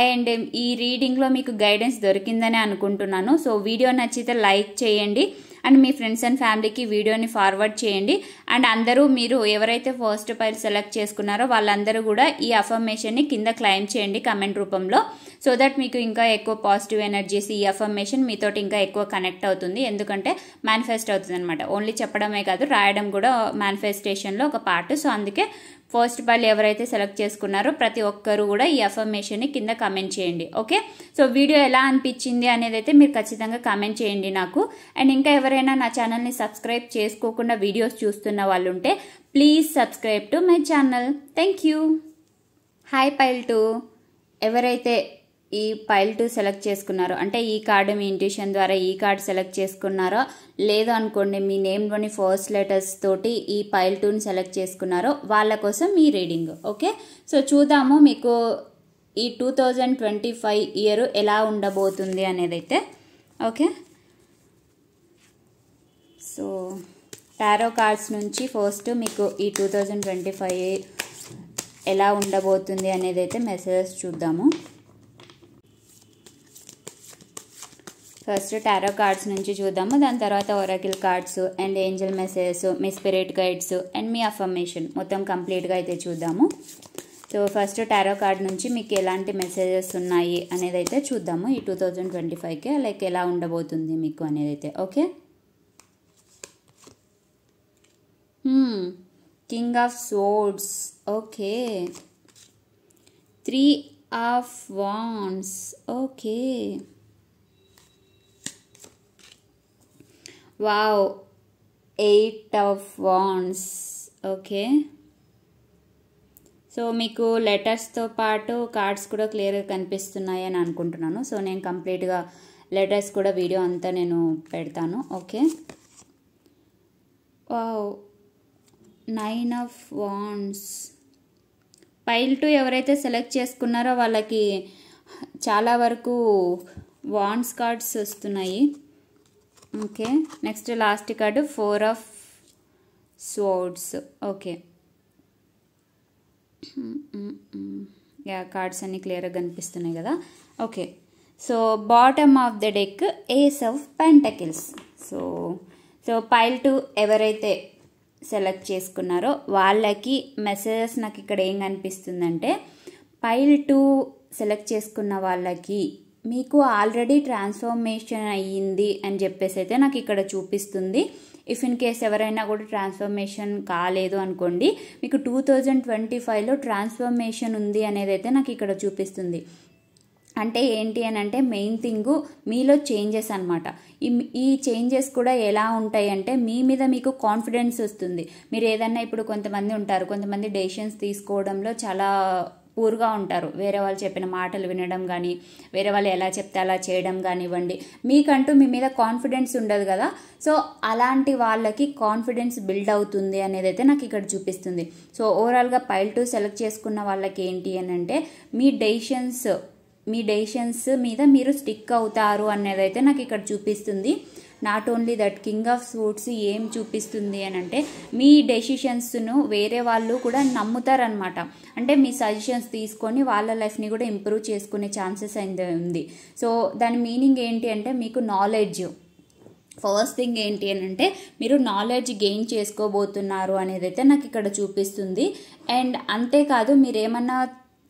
అండ్ ఈ రీడింగ్లో మీకు గైడెన్స్ దొరికిందనే అనుకుంటున్నాను. సో వీడియో నచ్చితే లైక్ చేయండి అండ్ మీ ఫ్రెండ్స్ అండ్ ఫ్యామిలీకి వీడియోని ఫార్వర్డ్ చేయండి. అండ్ అందరూ మీరు ఎవరైతే ఫస్ట్ పైల్ సెలెక్ట్ చేసుకున్నారో వాళ్ళందరూ కూడా ఈ అఫర్మేషన్ని కింద క్లైమ్ చేయండి కమెంట్ రూపంలో. సో దట్ మీకు ఇంకా ఎక్కువ పాజిటివ్ ఎనర్జీస్, ఈ అఫర్మేషన్ మీతోటి ఇంకా ఎక్కువ కనెక్ట్ అవుతుంది. ఎందుకంటే మేనిఫెస్ట్ అవుతుంది అనమాట. ఓన్లీ చెప్పడమే కాదు, రాయడం కూడా మేనిఫెస్టేషన్లో ఒక పార్ట్. సో అందుకే ఫస్ట్ పైల్ ఎవరైతే సెలెక్ట్ చేసుకున్నారో ప్రతి ఒక్కరు కూడా ఈ అఫర్మేషన్ని కింద కమెంట్ చేయండి. ఓకే, సో వీడియో ఎలా అనిపించింది అనేది అయితే మీరు ఖచ్చితంగా కమెంట్ చేయండి నాకు. అండ్ ఇంకా ఎవరైనా నా ఛానల్ని సబ్స్క్రైబ్ చేసుకోకుండా వీడియోస్ చూస్తున్న వాళ్ళు ఉంటే please subscribe to my channel. Thank you. Hi pile 2, ఎవరైతే ఈ పైల్ 2 సెలెక్ట్ చేసుకున్నారో, అంటే ఈ కార్డు మీ ఇంట్యూషన్ ద్వారా ఈ కార్డు సెలెక్ట్ చేసుకున్నారో, లేదు అనుకోండి మీ నేమ్లోని ఫస్ట్ లెటర్స్ తోటి ఈ పైల్ 2ని సెలెక్ట్ చేసుకున్నారో వాళ్ళ కోసం ఈ రీడింగ్. ఓకే, సో చూద్దాము మీకు ఈ 2025 ఇయర్ ఎలా ఉండబోతుంది అనేది అయితే. ఓకే, సో టారో కార్డ్స్ నుంచి ఫస్ట్ మీకు ఈ 2025 ఎలా ఉండబోతుంది అనేది అయితే మెసేజెస్ చూద్దాము. ఫస్ట్ టారో కార్డ్స్ నుంచి చూద్దాము, దాని తర్వాత Oracle cards and Angel messages, me spirit guides and me affirmation మొత్తం కంప్లీట్గా అయితే చూద్దాము. సో ఫస్ట్ టారో కార్డ్ నుంచి మీకు ఎలాంటి మెసేజెస్ ఉన్నాయి అనేది అయితే చూద్దాము. ఈ 2025కి లైక్ ఎలా ఉండబోతుంది మీకు అనేది అయితే. Okay, king of swords. Okay, 3 of wands. Okay, wow, 8 of wands. Okay, so మీకు లెటర్స్తో పాటు కార్డ్స్ కూడా క్లియర్గా కనిపిస్తున్నాయి అని అనుకుంటున్నాను. సో నేను కంప్లీట్గా లెటర్స్ కూడా వీడియో అంతా నేను పెడతాను. Okay, wow, 9 of wands. Pile 2 ఎవరైతే సెలెక్ట్ చేసుకున్నారో వాళ్ళకి చాలా వరకు వాండ్స్ కార్డ్స్ వస్తున్నాయి. Okay, next last card 4 of swords. Okay, yeah cards అన్ని క్లియర్గా కనిపిస్తున్నాయి కదా. Okay, so bottom of the deck ace of pentacles. So pile 2 ఎవరైతే సెలెక్ట్ చేసుకున్నారో వాళ్ళకి మెసేజెస్ నాకు ఇక్కడ ఏం కనిపిస్తుందంటే, పైల్ 2 సెలెక్ట్ చేసుకున్న వాళ్ళకి మీకు ఆల్రెడీ ట్రాన్స్ఫర్మేషన్ అయ్యింది అని చెప్పేసి అయితే నాకు ఇక్కడ చూపిస్తుంది. ఇఫ్ ఇన్ కేస్ ఎవరైనా కూడా ట్రాన్స్ఫర్మేషన్ కాలేదు అనుకోండి, మీకు 2025లో ట్రాన్స్ఫర్మేషన్ ఉంది అనేది అయితే నాకు ఇక్కడ చూపిస్తుంది. అంటే ఏంటి అని అంటే మెయిన్ థింగ్ మీలో చేంజెస్ అనమాట. ఈ చేంజెస్ కూడా ఎలా ఉంటాయి అంటే మీ మీద మీకు కాన్ఫిడెన్స్ వస్తుంది. మీరు ఏదన్నా ఇప్పుడు కొంతమంది ఉంటారు, కొంతమంది డెసిషన్స్ తీసుకోవడంలో చాలా పూర్గా ఉంటారు. వేరే వాళ్ళు చెప్పిన మాటలు వినడం కానీ, వేరే వాళ్ళు ఎలా చెప్తే అలా చేయడం కానివ్వండి, మీకంటూ మీ మీద కాన్ఫిడెన్స్ ఉండదు కదా. సో అలాంటి వాళ్ళకి కాన్ఫిడెన్స్ బిల్డ్ అవుతుంది అనేది అయితే నాకు ఇక్కడ చూపిస్తుంది. సో ఓవరాల్గా పైల్ 2 సెలెక్ట్ చేసుకున్న వాళ్ళకి ఏంటి అని అంటే మీ డెసిషన్స్ మీద మీరు స్టిక్ అవుతారు అనేది అయితే నాకు ఇక్కడ చూపిస్తుంది. Not only that, king of swords ఏం చూపిస్తుంది అని అంటే మీ డెసిషన్స్ను వేరే వాళ్ళు కూడా నమ్ముతారనమాట. అంటే మీ సజెషన్స్ తీసుకొని వాళ్ళ లైఫ్ని కూడా ఇంప్రూవ్ చేసుకునే ఛాన్సెస్ అయితే ఉంది. సో దాని మీనింగ్ ఏంటి అంటే మీకు నాలెడ్జ్, ఫస్ట్ థింగ్ ఏంటి అని అంటే మీరు నాలెడ్జ్ గెయిన్ చేసుకోబోతున్నారు అనేది అయితే నాకు ఇక్కడ చూపిస్తుంది. అండ్ అంతేకాదు మీరు ఏమన్నా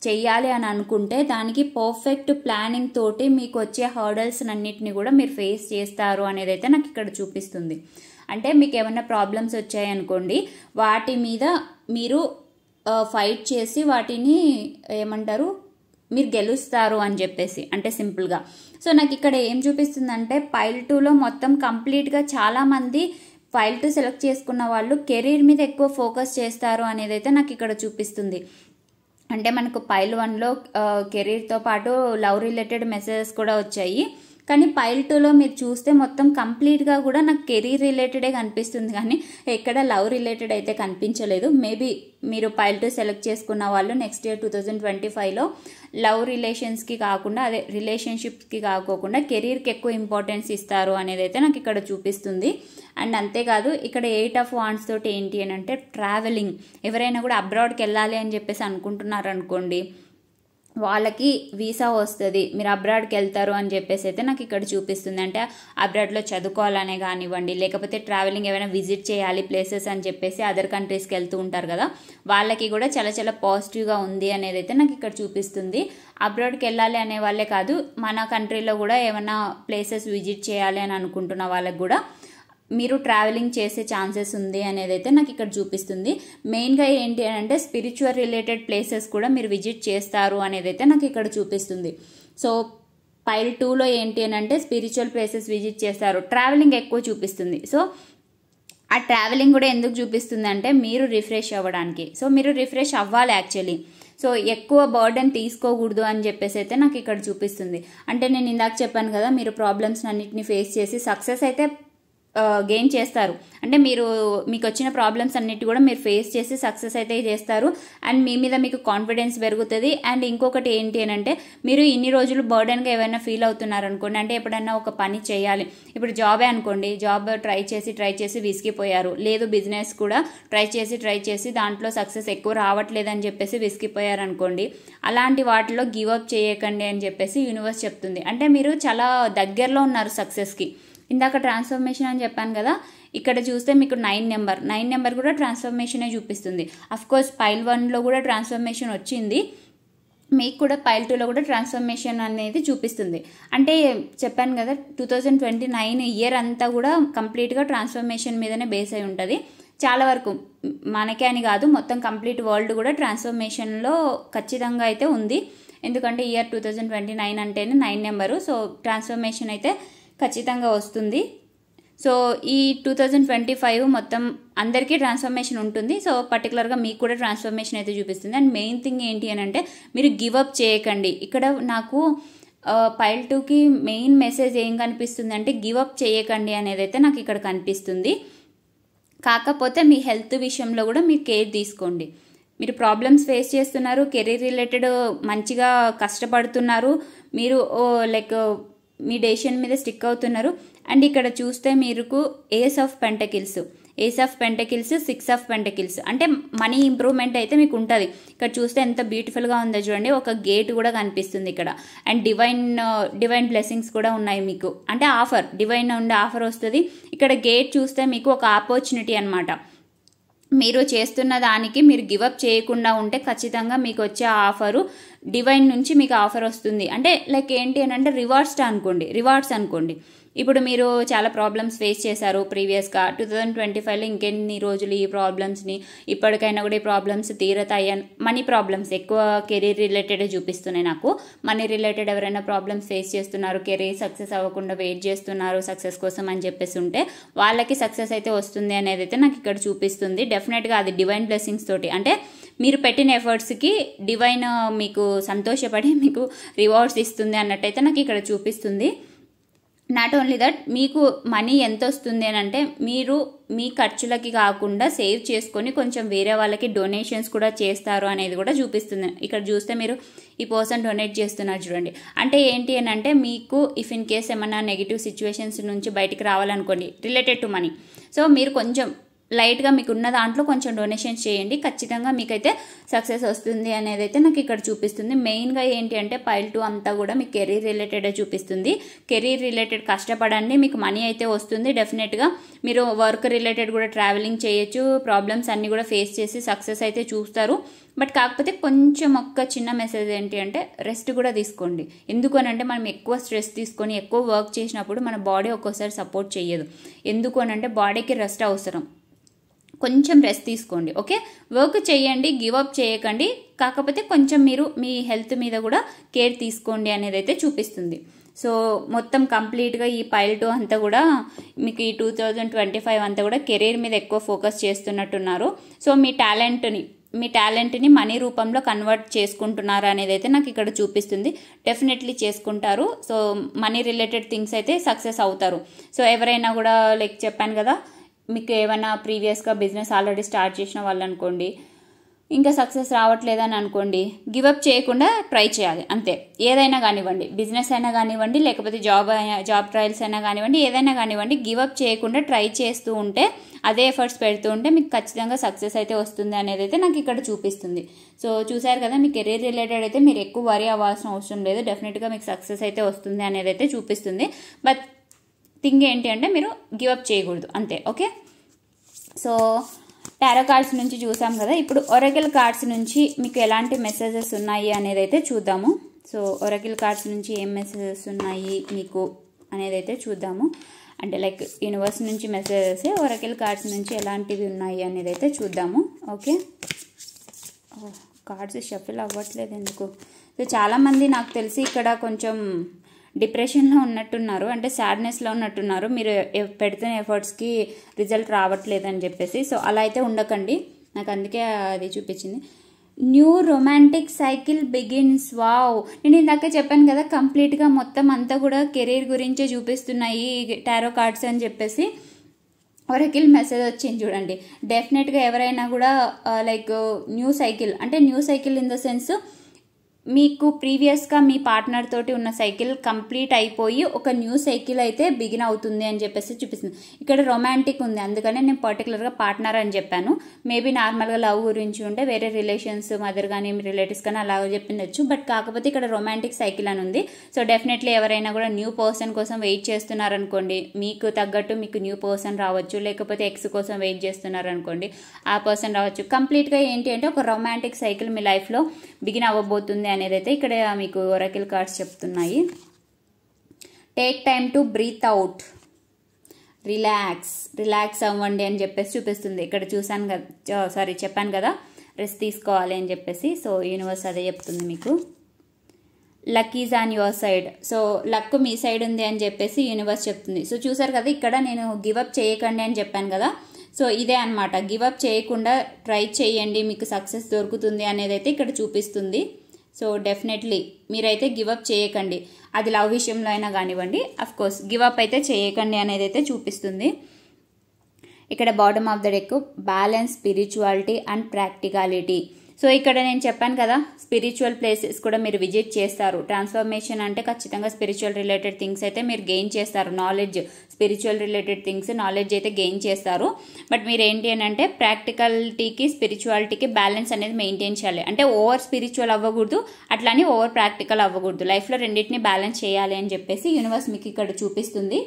చెయ్యాలి అని అనుకుంటే దానికి పర్ఫెక్ట్ ప్లానింగ్ తోటి మీకు వచ్చే హర్డల్స్ అన్నిటిని కూడా మీరు ఫేస్ చేస్తారు అనేది అయితే నాకు ఇక్కడ చూపిస్తుంది. అంటే మీకు ఏమైనా ప్రాబ్లమ్స్ వచ్చాయనుకోండి, వాటి మీద మీరు ఫైట్ చేసి వాటిని ఏమంటారు మీరు గెలుస్తారు అని చెప్పేసి, అంటే సింపుల్గా. సో నాకు ఇక్కడ ఏం చూపిస్తుందంటే పైల్ 2లో మొత్తం కంప్లీట్గా చాలామంది పైల్ 2 సెలెక్ట్ చేసుకున్న వాళ్ళు కెరీర్ మీద ఎక్కువ ఫోకస్ చేస్తారు అనేది అయితే నాకు ఇక్కడ చూపిస్తుంది. అంటే మనకు పైల్ 1లో కెరీర్తో పాటు లవ్ రిలేటెడ్ మెసేజెస్ కూడా వచ్చాయి. కానీ పైల్ 2లో మీరు చూస్తే మొత్తం కంప్లీట్గా కూడా నాకు కెరీర్ రిలేటెడే కనిపిస్తుంది, కానీ ఎక్కడ లవ్ రిలేటెడ్ అయితే కనిపించలేదు. మేబీ మీరు పైల్ 2 సెలెక్ట్ చేసుకున్న వాళ్ళు నెక్స్ట్ ఇయర్ 2025లో లవ్ రిలేషన్స్కి కాకుండా, అదే రిలేషన్షిప్స్కి కాకోకుండా కెరీర్కి ఎక్కువ ఇంపార్టెన్స్ ఇస్తారు అనేది అయితే నాకు ఇక్కడ చూపిస్తుంది. అండ్ అంతేకాదు ఇక్కడ 8 ఆఫ్ వాండ్స్ తోటి ఏంటి అని అంటే ట్రావెలింగ్. ఎవరైనా కూడా అబ్రాడ్కి వెళ్ళాలి అని చెప్పేసి అనుకుంటున్నారు అనుకోండి, వాళ్ళకి వీసా వస్తుంది, మీరు అబ్రాడ్కి వెళ్తారు అని చెప్పేసి అయితే నాకు ఇక్కడ చూపిస్తుంది. అంటే అబ్రాడ్లో చదువుకోవాలనే కానివ్వండి, లేకపోతే ట్రావెలింగ్ ఏమైనా విజిట్ చేయాలి ప్లేసెస్ అని చెప్పేసి అదర్ కంట్రీస్కి వెళ్తూ ఉంటారు కదా, వాళ్ళకి కూడా చాలా చాలా పాజిటివ్గా ఉంది అనేది అయితే నాకు ఇక్కడ చూపిస్తుంది. అబ్రాడ్కి వెళ్ళాలి అనే వాళ్ళే కాదు, మన కంట్రీలో కూడా ఏమైనా ప్లేసెస్ విజిట్ చేయాలి అని అనుకుంటున్న వాళ్ళకి కూడా మీరు ట్రావెలింగ్ చేసే ఛాన్సెస్ ఉంది అనేది అయితే నాకు ఇక్కడ చూపిస్తుంది. మెయిన్గా ఏంటి అని అంటే స్పిరిచువల్ రిలేటెడ్ ప్లేసెస్ కూడా మీరు విజిట్ చేస్తారు అనేది అయితే నాకు ఇక్కడ చూపిస్తుంది. సో పైల్ 2లో ఏంటి అని అంటే స్పిరిచువల్ ప్లేసెస్ విజిట్ చేస్తారు, ట్రావెలింగ్ ఎక్కువ చూపిస్తుంది. సో ఆ ట్రావెలింగ్ కూడా ఎందుకు చూపిస్తుంది అంటే మీరు రిఫ్రెష్ అవ్వడానికి. సో మీరు రిఫ్రెష్ అవ్వాలి యాక్చువల్లీ. సో ఎక్కువ బర్డెన్ తీసుకోకూడదు అని చెప్పేసి అయితే నాకు ఇక్కడ చూపిస్తుంది. అంటే నేను ఇందాక చెప్పాను కదా, మీరు ప్రాబ్లమ్స్ అన్నిటిని ఫేస్ చేసి సక్సెస్ అయితే గెయిన్ చేస్తారు. అంటే మీకు వచ్చిన ప్రాబ్లమ్స్ అన్నిటి కూడా మీరు ఫేస్ చేసి సక్సెస్ అయితే చేస్తారు. అండ్ మీ మీద మీకు కాన్ఫిడెన్స్ పెరుగుతుంది. అండ్ ఇంకొకటి ఏంటి అని అంటే మీరు ఇన్ని రోజులు బర్డెన్గా ఏమైనా ఫీల్ అవుతున్నారు అనుకోండి, అంటే ఎప్పుడైనా ఒక పని చేయాలి, ఇప్పుడు జాబే అనుకోండి, జాబ్ ట్రై చేసి విసిగిపోయారు, లేదు బిజినెస్ కూడా ట్రై చేసి దాంట్లో సక్సెస్ ఎక్కువ రావట్లేదని చెప్పేసి విసిగిపోయారు అనుకోండి, అలాంటి వాటిలో గివ్ అప్ చేయకండి అని చెప్పేసి యూనివర్స్ చెప్తుంది. అంటే మీరు చాలా దగ్గరలో ఉన్నారు సక్సెస్కి. ఇందాక ట్రాన్స్ఫర్మేషన్ అని చెప్పాను కదా, ఇక్కడ చూస్తే మీకు 9 నెంబర్ కూడా ట్రాన్స్ఫర్మేషనే చూపిస్తుంది. అఫ్కోర్స్ పైల్ 1లో కూడా ట్రాన్స్ఫర్మేషన్ వచ్చింది, మీకు కూడా పైల్ 2లో కూడా ట్రాన్స్ఫర్మేషన్ అనేది చూపిస్తుంది. అంటే చెప్పాను కదా 2029 ఇయర్ అంతా కూడా కంప్లీట్గా ట్రాన్స్ఫర్మేషన్ మీదనే బేస్ అయి ఉంటుంది. చాలా వరకు మనకే అని కాదు, మొత్తం కంప్లీట్ వరల్డ్ కూడా ట్రాన్స్ఫర్మేషన్లో ఖచ్చితంగా అయితే ఉంది. ఎందుకంటే ఇయర్ 2029 అంటేనే 9 నెంబరు. సో ట్రాన్స్ఫర్మేషన్ అయితే ఖచ్చితంగా వస్తుంది. సో ఈ 2025 మొత్తం అందరికీ ట్రాన్స్ఫర్మేషన్ ఉంటుంది. సో పర్టికులర్గా మీకు కూడా ట్రాన్స్ఫర్మేషన్ అయితే చూపిస్తుంది. అండ్ మెయిన్ థింగ్ ఏంటి అని అంటే మీరు గివ్ అప్ చేయకండి. ఇక్కడ నాకు పైల్ 2కి మెయిన్ మెసేజ్ ఏం కనిపిస్తుంది అంటే గివ్ అప్ చేయకండి అనేది అయితే నాకు ఇక్కడ కనిపిస్తుంది. కాకపోతే మీ హెల్త్ విషయంలో కూడా మీరు కేర్ తీసుకోండి. మీరు ప్రాబ్లమ్స్ ఫేస్ చేస్తున్నారు, కెరీర్ రిలేటెడ్ మంచిగా కష్టపడుతున్నారు, మీరు లైక్ మీ డెసిషన్ మీద స్టిక్ అవుతున్నారు. అండ్ ఇక్కడ చూస్తే మీకు ace of pentacles, 6 of pentacles, అంటే మనీ ఇంప్రూవ్మెంట్ అయితే మీకు ఉంటుంది. ఇక్కడ చూస్తే ఎంత బ్యూటిఫుల్గా ఉందో చూడండి, ఒక గేట్ కూడా కనిపిస్తుంది ఇక్కడ. అండ్ డివైన్ బ్లెస్సింగ్స్ కూడా ఉన్నాయి మీకు. అంటే ఆఫర్, డివైన్ ఉండే ఆఫర్ వస్తుంది. ఇక్కడ గేట్ చూస్తే మీకు ఒక ఆపర్చునిటీ అనమాట. మీరు చేస్తున్న దానికి మీరు గివప్ చేయకుండా ఉంటే ఖచ్చితంగా మీకు వచ్చే ఆఫరు డివైన్ నుంచి మీకు ఆఫర్ వస్తుంది. అంటే లైక్ ఏంటి అని అంటే రివార్డ్స్ అనుకోండి. ఇప్పుడు మీరు చాలా ప్రాబ్లమ్స్ ఫేస్ చేశారు ప్రీవియస్గా, 2025లో ఇంకెన్ని రోజులు ఈ ప్రాబ్లమ్స్ని, ఇప్పటికైనా కూడా ఈ ప్రాబ్లమ్స్ తీరతాయి. మనీ ప్రాబ్లమ్స్ ఎక్కువ కెరీర్ రిలేటెడ్ చూపిస్తున్నాయి నాకు. మనీ రిలేటెడ్ ఎవరైనా ప్రాబ్లమ్స్ ఫేస్ చేస్తున్నారు, కెరీర్ సక్సెస్ అవ్వకుండా వెయిట్ చేస్తున్నారు సక్సెస్ కోసం అని చెప్పేసి ఉంటే వాళ్ళకి సక్సెస్ అయితే వస్తుంది అనేది అయితే నాకు ఇక్కడ చూపిస్తుంది. డెఫినెట్గా అది డివైన్ బ్లెస్సింగ్స్ తోటి, అంటే మీరు పెట్టిన ఎఫర్ట్స్కి డివైన్ మీకు సంతోషపడి మీకు రివార్డ్స్ ఇస్తుంది అన్నట్టయితే నాకు ఇక్కడ చూపిస్తుంది. నాట్ ఓన్లీ దట్, మీకు మనీ ఎంత వస్తుంది అని అంటే మీరు మీ ఖర్చులకి కాకుండా సేవ్ చేసుకొని కొంచెం వేరే వాళ్ళకి డొనేషన్స్ కూడా చేస్తారు అనేది కూడా చూపిస్తుంది. ఇక్కడ చూస్తే మీరు ఈ పర్సన్ డొనేట్ చేస్తున్నారు చూడండి. అంటే ఏంటి అని అంటే మీకు ఇఫ్ ఇన్ కేస్ ఏమైనా నెగిటివ్ సిచ్యువేషన్స్ నుంచి బయటికి రావాలనుకోండి రిలేటెడ్ టు మనీ, సో మీరు కొంచెం లైట్గా మీకు ఉన్న దాంట్లో కొంచెం డొనేషన్స్ చేయండి, ఖచ్చితంగా మీకైతే సక్సెస్ వస్తుంది అనేది అయితే నాకు ఇక్కడ చూపిస్తుంది. మెయిన్గా ఏంటి అంటే పైల్ 2 అంతా కూడా మీకు కెరీర్ రిలేటెడ్ చూపిస్తుంది. కెరీర్ రిలేటెడ్ కష్టపడండి, మీకు మనీ అయితే వస్తుంది. డెఫినెట్గా మీరు వర్క్ రిలేటెడ్ కూడా ట్రావెలింగ్ చేయొచ్చు, ప్రాబ్లమ్స్ అన్నీ కూడా ఫేస్ చేసి సక్సెస్ అయితే చూస్తారు. బట్ కాకపోతే కొంచెం ఒక్క చిన్న మెసేజ్ ఏంటి అంటే రెస్ట్ కూడా తీసుకోండి. ఎందుకు అని అంటే మనం ఎక్కువ స్ట్రెస్ తీసుకొని ఎక్కువ వర్క్ చేసినప్పుడు మన బాడీ ఒక్కోసారి సపోర్ట్ చేయదు. ఎందుకు అని అంటే బాడీకి రెస్ట్ అవసరం, కొంచెం రెస్ట్ తీసుకోండి. ఓకే, వర్క్ చేయండి, గివ్ అప్ చేయకండి, కాకపోతే కొంచెం మీరు మీ హెల్త్ మీద కూడా కేర్ తీసుకోండి అనేది అయితే చూపిస్తుంది. సో మొత్తం కంప్లీట్గా ఈ పైల్ 2 అంతా కూడా మీకు ఈ 2025 అంతా కూడా కెరీర్ మీద ఎక్కువ ఫోకస్ చేస్తున్నట్టున్నారు. సో మీ టాలెంట్ని మనీ రూపంలో కన్వర్ట్ చేసుకుంటున్నారు అనేది అయితే నాకు ఇక్కడ చూపిస్తుంది. డెఫినెట్లీ చేసుకుంటారు. సో మనీ రిలేటెడ్ థింగ్స్ అయితే సక్సెస్ అవుతారు. సో ఎవరైనా కూడా లైక్ చెప్పాను కదా, మీకు ఏమైనా ప్రీవియస్గా బిజినెస్ ఆల్రెడీ స్టార్ట్ చేసిన వాళ్ళు అనుకోండి, ఇంకా సక్సెస్ రావట్లేదని అనుకోండి, గివప్ చేయకుండా ట్రై చేయాలి అంతే. ఏదైనా కానివ్వండి, బిజినెస్ అయినా కానివ్వండి, లేకపోతే జాబ్ ట్రయల్స్ అయినా కానివ్వండి, ఏదైనా కానివ్వండి, గివప్ చేయకుండా ట్రై చేస్తూ ఉంటే, అదే ఎఫర్ట్స్ పెడుతూ ఉంటే మీకు ఖచ్చితంగా సక్సెస్ అయితే వస్తుంది అనేది అయితే నాకు ఇక్కడ చూపిస్తుంది. సో చూసారు కదా, మీ కెరీర్ రిలేటెడ్ అయితే మీరు ఎక్కువ వరీ అవ్వాల్సిన అవసరం లేదు. డెఫినెట్గా మీకు సక్సెస్ అయితే వస్తుంది అనేది అయితే చూపిస్తుంది. బట్ థింగ్ ఏంటి అంటే మీరు గివప్ చేయకూడదు అంతే. ఓకే, సో టారో కార్డ్స్ నుంచి చూసాం కదా. ఇప్పుడు ఒరాకిల్ కార్డ్స్ నుంచి మీకు ఎలాంటి మెసేజెస్ ఉన్నాయి అనేది అయితే చూద్దాము. సో ఒరాకిల్ కార్డ్స్ నుంచి ఏం మెసేజెస్ ఉన్నాయి మీకు అనేది అయితే చూద్దాము. అంటే లైక్ యూనివర్స్ నుంచి మెసేజెస్, ఒరాకిల్ కార్డ్స్ నుంచి ఎలాంటివి ఉన్నాయి అనేది అయితే చూద్దాము. ఓకే, కార్డ్స్ షఫిల్ అవ్వట్లేదు ఎందుకు? సో చాలామంది నాకు తెలిసి ఇక్కడ కొంచెం డిప్రెషన్లో ఉన్నట్టున్నారు, అంటే సాడ్నెస్లో ఉన్నట్టున్నారు. మీరు పెడుతున్న ఎఫర్ట్స్కి రిజల్ట్ రావట్లేదని చెప్పేసి. సో అలా అయితే ఉండకండి, నాకు అందుకే అది చూపించింది. New romantic cycle begins. Wow, నేను ఇందాక చెప్పాను కదా, కంప్లీట్గా మొత్తం అంతా కూడా కెరీర్ గురించే చూపిస్తున్నాయి టారో కార్డ్స్ అని చెప్పేసి. ఒరాకిల్ మెసేజ్ వచ్చింది చూడండి. డెఫినెట్గా ఎవరైనా కూడా లైక్ న్యూ సైకిల్, అంటే new cycle in the sense మీకు ప్రీవియస్గా మీ పార్ట్నర్ తోటి ఉన్న సైకిల్ కంప్లీట్ అయిపోయి ఒక న్యూ సైకిల్ అయితే బిగిన్ అవుతుంది అని చెప్పేసి చూపిస్తుంది. ఇక్కడ రొమాంటిక్ ఉంది, అందుకనే నేను పర్టికులర్గా పార్ట్నర్ అని చెప్పాను. మేబీ నార్మల్గా లవ్ గురించి ఉంటే వేరే రిలేషన్స్, మదర్ కానీ రిలేటివ్స్ కానీ అలా చెప్పిండొచ్చు. బట్ కాకపోతే ఇక్కడ రొమాంటిక్ సైకిల్ అని ఉంది. సో డెఫినెట్లీ ఎవరైనా కూడా న్యూ పర్సన్ కోసం వెయిట్ చేస్తున్నారనుకోండి, మీకు తగ్గట్టు మీకు న్యూ పర్సన్ రావచ్చు. లేకపోతే ఎక్స్ కోసం వెయిట్ చేస్తున్నారనుకోండి, ఆ పర్సన్ రావచ్చు. కంప్లీట్గా ఏంటి అంటే ఒక రొమాంటిక్ సైకిల్ మీ లైఫ్లో బిగిన్ అవ్వబోతుంది అనేది అయితే ఇక్కడ మీకు ఒరాకిల్ కార్డ్స్ చెప్తున్నాయి. Take time to breathe out, relax అవ్వండి అని చెప్పేసి చూపిస్తుంది. ఇక్కడ చూసాను కదా, చెప్పాను కదా రెస్ట్ తీసుకోవాలి అని చెప్పేసి. సో యూనివర్స్ అదే చెప్తుంది మీకు. Luck is on your side. So luck me side ఉంది అని చెప్పేసి యూనివర్స్ చెప్తుంది. సో చూసారు కదా, ఇక్కడ నేను గివప్ చేయకండి అని చెప్పాను కదా. సో ఇదే అనమాట, గివప్ చేయకుండా ట్రై చేయండి, మీకు సక్సెస్ దొరుకుతుంది అనేది అయితే ఇక్కడ చూపిస్తుంది. సో డెఫినెట్లీ మీరైతే గివప్ చేయకండి, అది లవ్ విషయంలో అయినా కానివ్వండి. అఫ్కోర్స్ గివప్ అయితే చేయకండి అనేది అయితే చూపిస్తుంది. ఇక్కడ bottom of the deck balance, spirituality and practicality. So ఇక్కడ నేను చెప్పాను కదా, స్పిరిచువల్ ప్లేసెస్ కూడా మీరు విజిట్ చేస్తారు. ట్రాన్స్ఫర్మేషన్ అంటే ఖచ్చితంగా స్పిరిచువల్ రిలేటెడ్ థింగ్స్ అయితే మీరు గెయిన్ చేస్తారు. Knowledge, spiritual related things knowledge అయితే గెయిన్ చేస్తారు. బట్ మీరు ఏంటి అని అంటే ప్రాక్టికాలిటీకి స్పిరిచువాలిటీకి బ్యాలెన్స్ అనేది మెయింటైన్ చేయాలి. అంటే ఓవర్ స్పిరిచువల్ అవ్వకూడదు, అట్లానే ఓవర్ ప్రాక్టికల్ అవ్వకూడదు. లైఫ్లో రెండింటిని బ్యాలెన్స్ చేయాలి అని చెప్పేసి యూనివర్స్ మీకు ఇక్కడ చూపిస్తుంది.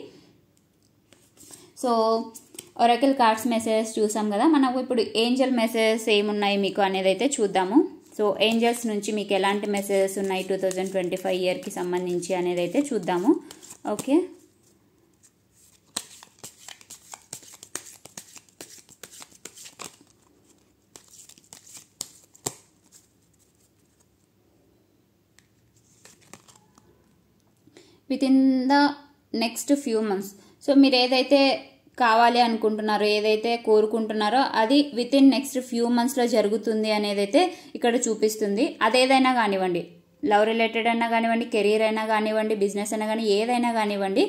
సో ఒరాకిల్ కార్డ్స్ మెసేజెస్ చూసాం కదా. మనకు ఇప్పుడు ఏంజల్ మెసేజెస్ ఏమున్నాయి మీకు అనేది అయితే చూద్దాము. సో ఏంజల్స్ నుంచి మీకు ఎలాంటి మెసేజెస్ ఉన్నాయి 2025 ఇయర్కి సంబంధించి అనేది అయితే చూద్దాము. Okay, with in the next few months. So మీరు ఏదైతే కావాలి అనుకుంటున్నారో, ఏదైతే కోరుకుంటున్నారో అది విత్ ఇన్ నెక్స్ట్ ఫ్యూ మంత్స్లో జరుగుతుంది అనేది అయితే ఇక్కడ చూపిస్తుంది. అదేదైనా కానివ్వండి, లవ్ రిలేటెడ్ అయినా కానివ్వండి, కెరీర్ అయినా కానివ్వండి, బిజినెస్ అయినా కానీ, ఏదైనా కానివ్వండి,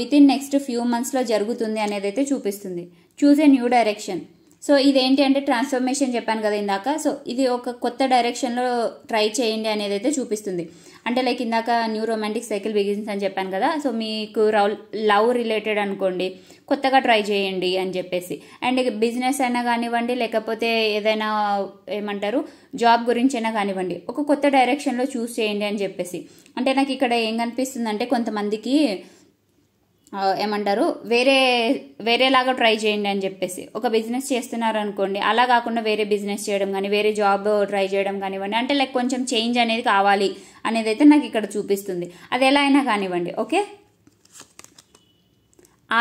విత్ ఇన్ నెక్స్ట్ ఫ్యూ మంత్స్లో జరుగుతుంది అనేది అయితే చూపిస్తుంది. Choose a new direction. So ఇదేంటి అంటే ట్రాన్స్ఫర్మేషన్ చెప్పాను కదా ఇందాక. సో ఇది ఒక కొత్త డైరెక్షన్లో ట్రై చేయండి అనేది అయితే చూపిస్తుంది. అంటే లైక్ ఇందాక న్యూ రొమాంటిక్ సైకిల్ బిగిన్స్ అని చెప్పాను కదా. సో మీకు లవ్ రిలేటెడ్ అనుకోండి, కొత్తగా ట్రై చేయండి అని చెప్పేసి. అండ్ బిజినెస్ అయినా కానివ్వండి, లేకపోతే ఏదైనా ఏమంటారు జాబ్ గురించి అయినా కానివ్వండి, ఒక కొత్త డైరెక్షన్లో చూస్ చేయండి అని చెప్పేసి. అంటే నాకు ఇక్కడ ఏం కనిపిస్తుంది అంటే కొంతమందికి ఏమంటారు వేరేలాగా ట్రై చేయండి అని చెప్పేసి. ఒక బిజినెస్ చేస్తున్నారు అనుకోండి, అలా కాకుండా వేరే బిజినెస్ చేయడం కానీ, వేరే జాబ్ ట్రై చేయడం కానివ్వండి. అంటే లైక్ కొంచెం చేంజ్ అనేది కావాలి అనేది అయితే నాకు ఇక్కడ చూపిస్తుంది. అది ఎలా అయినా కానివ్వండి. Okay,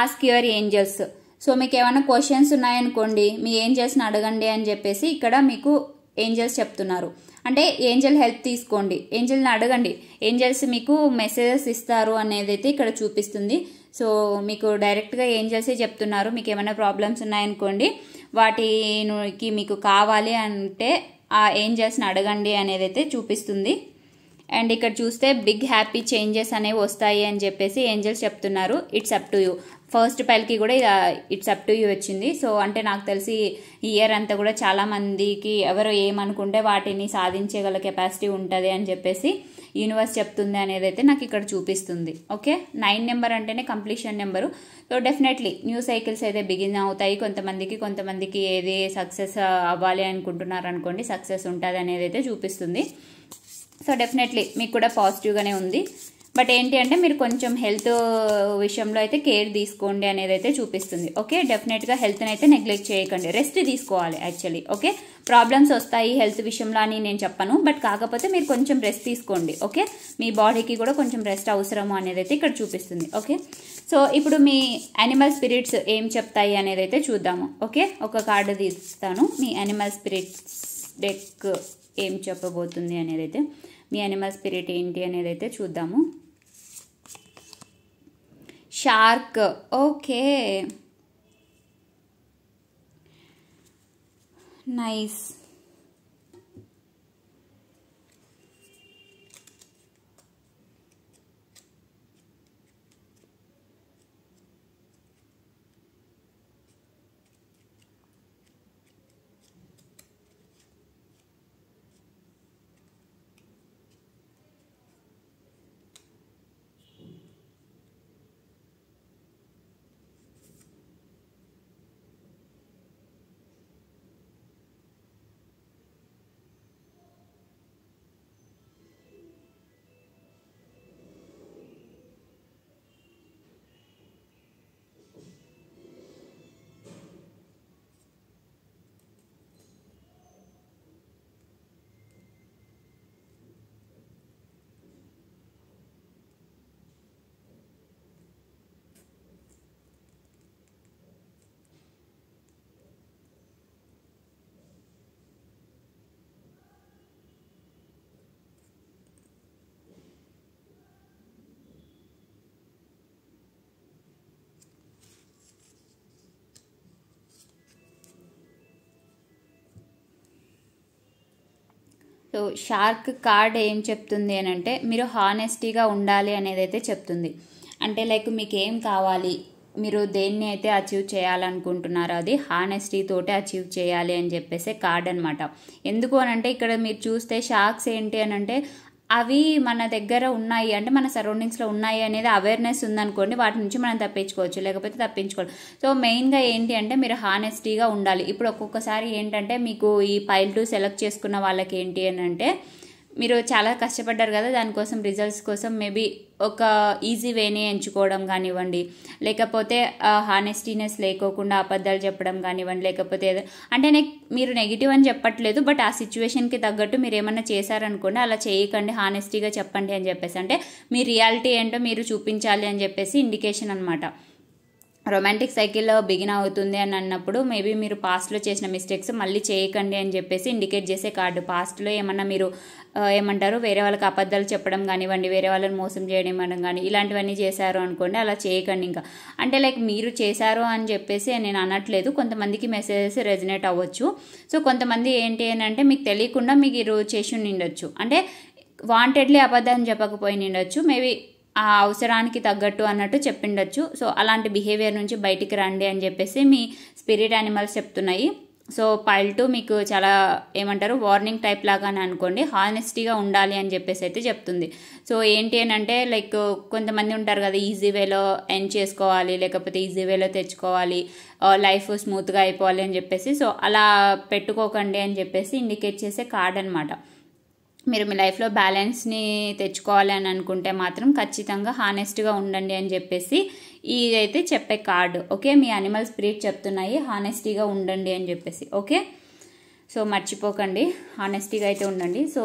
ask your angels. So మీకు ఏమైనా క్వశ్చన్స్ ఉన్నాయనుకోండి, మీ ఏంజల్స్ని అడగండి అని చెప్పేసి ఇక్కడ మీకు ఏంజల్స్ చెప్తున్నారు. అంటే ఏంజల్ హెల్ప్ తీసుకోండి, ఏంజల్ని అడగండి, ఏంజల్స్ మీకు మెసేజెస్ ఇస్తారు అనేది అయితే ఇక్కడ చూపిస్తుంది. సో మీకు డైరెక్ట్గా ఏంజల్సే చెప్తున్నారు. మీకు ఏమైనా ప్రాబ్లమ్స్ ఉన్నాయనుకోండి, వాటికి మీకు కావాలి అంటే ఆ ఏంజల్స్ని అడగండి అనేది అయితే చూపిస్తుంది. అండ్ ఇక్కడ చూస్తే బిగ్ హ్యాపీ చేంజెస్ అనేవి వస్తాయి అని చెప్పేసి ఏంజల్స్ చెప్తున్నారు. It's up to you. First పైల్కి కూడా ఇట్స్ అప్ టు యూ వచ్చింది. సో అంటే నాకు తెలిసి ఇయర్ అంతా కూడా చాలా మందికి ఎవరో ఏమనుకుంటే వాటిని సాధించగల కెపాసిటీ ఉంటుంది అని చెప్పేసి యూనివర్స్ చెప్తుంది అనేది అయితే నాకు ఇక్కడ చూపిస్తుంది. ఓకే, 9 నెంబర్ అంటేనే completion number. So definitely new cycles అయితే బిగిన్ అవుతాయి. కొంతమందికి ఏది సక్సెస్ అవ్వాలి అనుకుంటున్నారు అనుకోండి, సక్సెస్ ఉంటుంది అనేది అయితే చూపిస్తుంది. సో డెఫినెట్లీ మీకు కూడా పాజిటివ్గానే ఉంది. బట్ ఏంటి అంటే మీరు కొంచెం హెల్త్ విషయంలో అయితే కేర్ తీసుకోండి అనేది అయితే చూపిస్తుంది. ఓకే, డెఫినెట్గా హెల్త్ని అయితే నెగ్లెక్ట్ చేయకండి, రెస్ట్ తీసుకోవాలి యాక్చువల్లీ. ఓకే, ప్రాబ్లమ్స్ వస్తాయి హెల్త్ విషయంలో అని నేను చెప్పను, బట్ కాకపోతే మీరు కొంచెం రెస్ట్ తీసుకోండి. ఓకే, మీ బాడీకి కూడా కొంచెం రెస్ట్ అవసరము అనేది అయితే ఇక్కడ చూపిస్తుంది. ఓకే, సో ఇప్పుడు మీ యానిమల్ స్పిరిట్స్ ఏం చెప్తాయి అనేది అయితే చూద్దాము. ఓకే, ఒక కార్డు తీస్తాను. మీ యానిమల్ స్పిరిట్స్ డెక్ ఏం చెప్పబోతుంది అనేది అయితే, మీ యానిమల్ స్పిరిట్ ఏంటి అనేది అయితే చూద్దాము. Shark. Okay, nice. So shark card ఏం చెప్తుంది అని అంటే మీరు హానెస్టీగా ఉండాలి అనేది అయితే చెప్తుంది. అంటే లైక్ మీకు ఏం కావాలి, మీరు దేన్ని అయితే అచీవ్ చేయాలనుకుంటున్నారో అది హానెస్టీ తోటి అచీవ్ చేయాలి అని చెప్పేసి కార్డ్ అనమాట. ఎందుకు అని అంటే ఇక్కడ మీరు చూస్తే షార్క్స్ ఏంటి అని అంటే అవి మన దగ్గర ఉన్నాయి అంటే మన సరౌండింగ్స్లో ఉన్నాయి అనేది అవేర్నెస్ ఉందనుకోండి, వాటి నుంచి మనం తప్పించుకోవచ్చు, లేకపోతే తప్పించుకోవచ్చు. సో మెయిన్గా ఏంటి అంటే మీరు హానెస్టీగా ఉండాలి. ఇప్పుడు ఒక్కొక్కసారి ఏంటంటే మీకు ఈ పైల్ 2 సెలెక్ట్ చేసుకున్న వాళ్ళకి ఏంటి అని అంటే మీరు చాలా కష్టపడ్డారు కదా, దానికోసం రిజల్ట్స్ కోసం మేబీ ఒక ఈజీ వేని ఎంచుకోవడం కానివ్వండి, లేకపోతే హానెస్టీనెస్ లేకోకుండా అబద్ధాలు చెప్పడం కానివ్వండి, లేకపోతే అంటే మీరు నెగిటివ్ అని చెప్పట్లేదు, బట్ ఆ సిచ్యువేషన్కి తగ్గట్టు మీరు ఏమన్నా చేశారనుకోండి, అలా చేయకండి, హానెస్టీగా చెప్పండి అని చెప్పేసి, అంటే మీ రియాలిటీ ఏంటో మీరు చూపించాలి అని చెప్పేసి ఇండికేషన్ అనమాట. రొమాంటిక్ సైకిల్లో బిగిన్ అవుతుంది అని అన్నప్పుడు మేబీ మీరు పాస్ట్లో చేసిన మిస్టేక్స్ మళ్ళీ చేయకండి అని చెప్పేసి ఇండికేట్ చేసే కార్డు. పాస్ట్లో ఏమన్నా మీరు ఏమంటారు వేరే వాళ్ళకి అబద్ధాలు చెప్పడం కానివ్వండి, వేరే వాళ్ళని మోసం చేయడం కానీ ఇలాంటివన్నీ చేశారు అనుకోండి, అలా చేయకండి. ఇంకా అంటే లైక్ మీరు చేశారు అని చెప్పేసి నేను అనట్లేదు, కొంతమందికి మెసేజెస్ రెజనేట్ అవ్వచ్చు. సో కొంతమంది ఏంటి అని అంటే మీకు తెలియకుండా మీరు చేసి ఉండొచ్చు, అంటే వాంటెడ్లీ అబద్ధం చెప్పకపోయి ఉండొచ్చు, మేబీ ఆ అవసరానికి తగ్గట్టు అన్నట్టు చెప్పిండొచ్చు. సో అలాంటి బిహేవియర్ నుంచి బయటికి రండి అని చెప్పేసి మీ స్పిరిట్ యానిమల్స్ చెప్తున్నాయి. సో పైల్ 2 మీకు చాలా ఏమంటారు వార్నింగ్ టైప్ లాగానే అనుకోండి, హానెస్టీగా ఉండాలి అని చెప్పేసి అయితే చెప్తుంది. సో ఏంటి అని అంటే లైక్ కొంతమంది ఉంటారు కదా, ఈజీ వేలో ఎండ్ చేసుకోవాలి, లేకపోతే ఈజీ వేలో తెచ్చుకోవాలి, లైఫ్ స్మూత్గా అయిపోవాలి అని చెప్పేసి, సో అలా పెట్టుకోకండి అని చెప్పేసి ఇండికేట్ చేసే కార్డ్ అనమాట. మీరు మీ లైఫ్లో బ్యాలెన్స్ని తెచ్చుకోవాలి అని అనుకుంటే మాత్రం ఖచ్చితంగా హానెస్ట్గా ఉండండి అని చెప్పేసి ఇదైతే చెప్పే కార్డు. ఓకే, మీ యానిమల్ స్పిరిట్ చెప్తున్నాయి హానెస్టీగా ఉండండి అని చెప్పేసి. ఓకే, సో మర్చిపోకండి, హానెస్టీగా అయితే ఉండండి. సో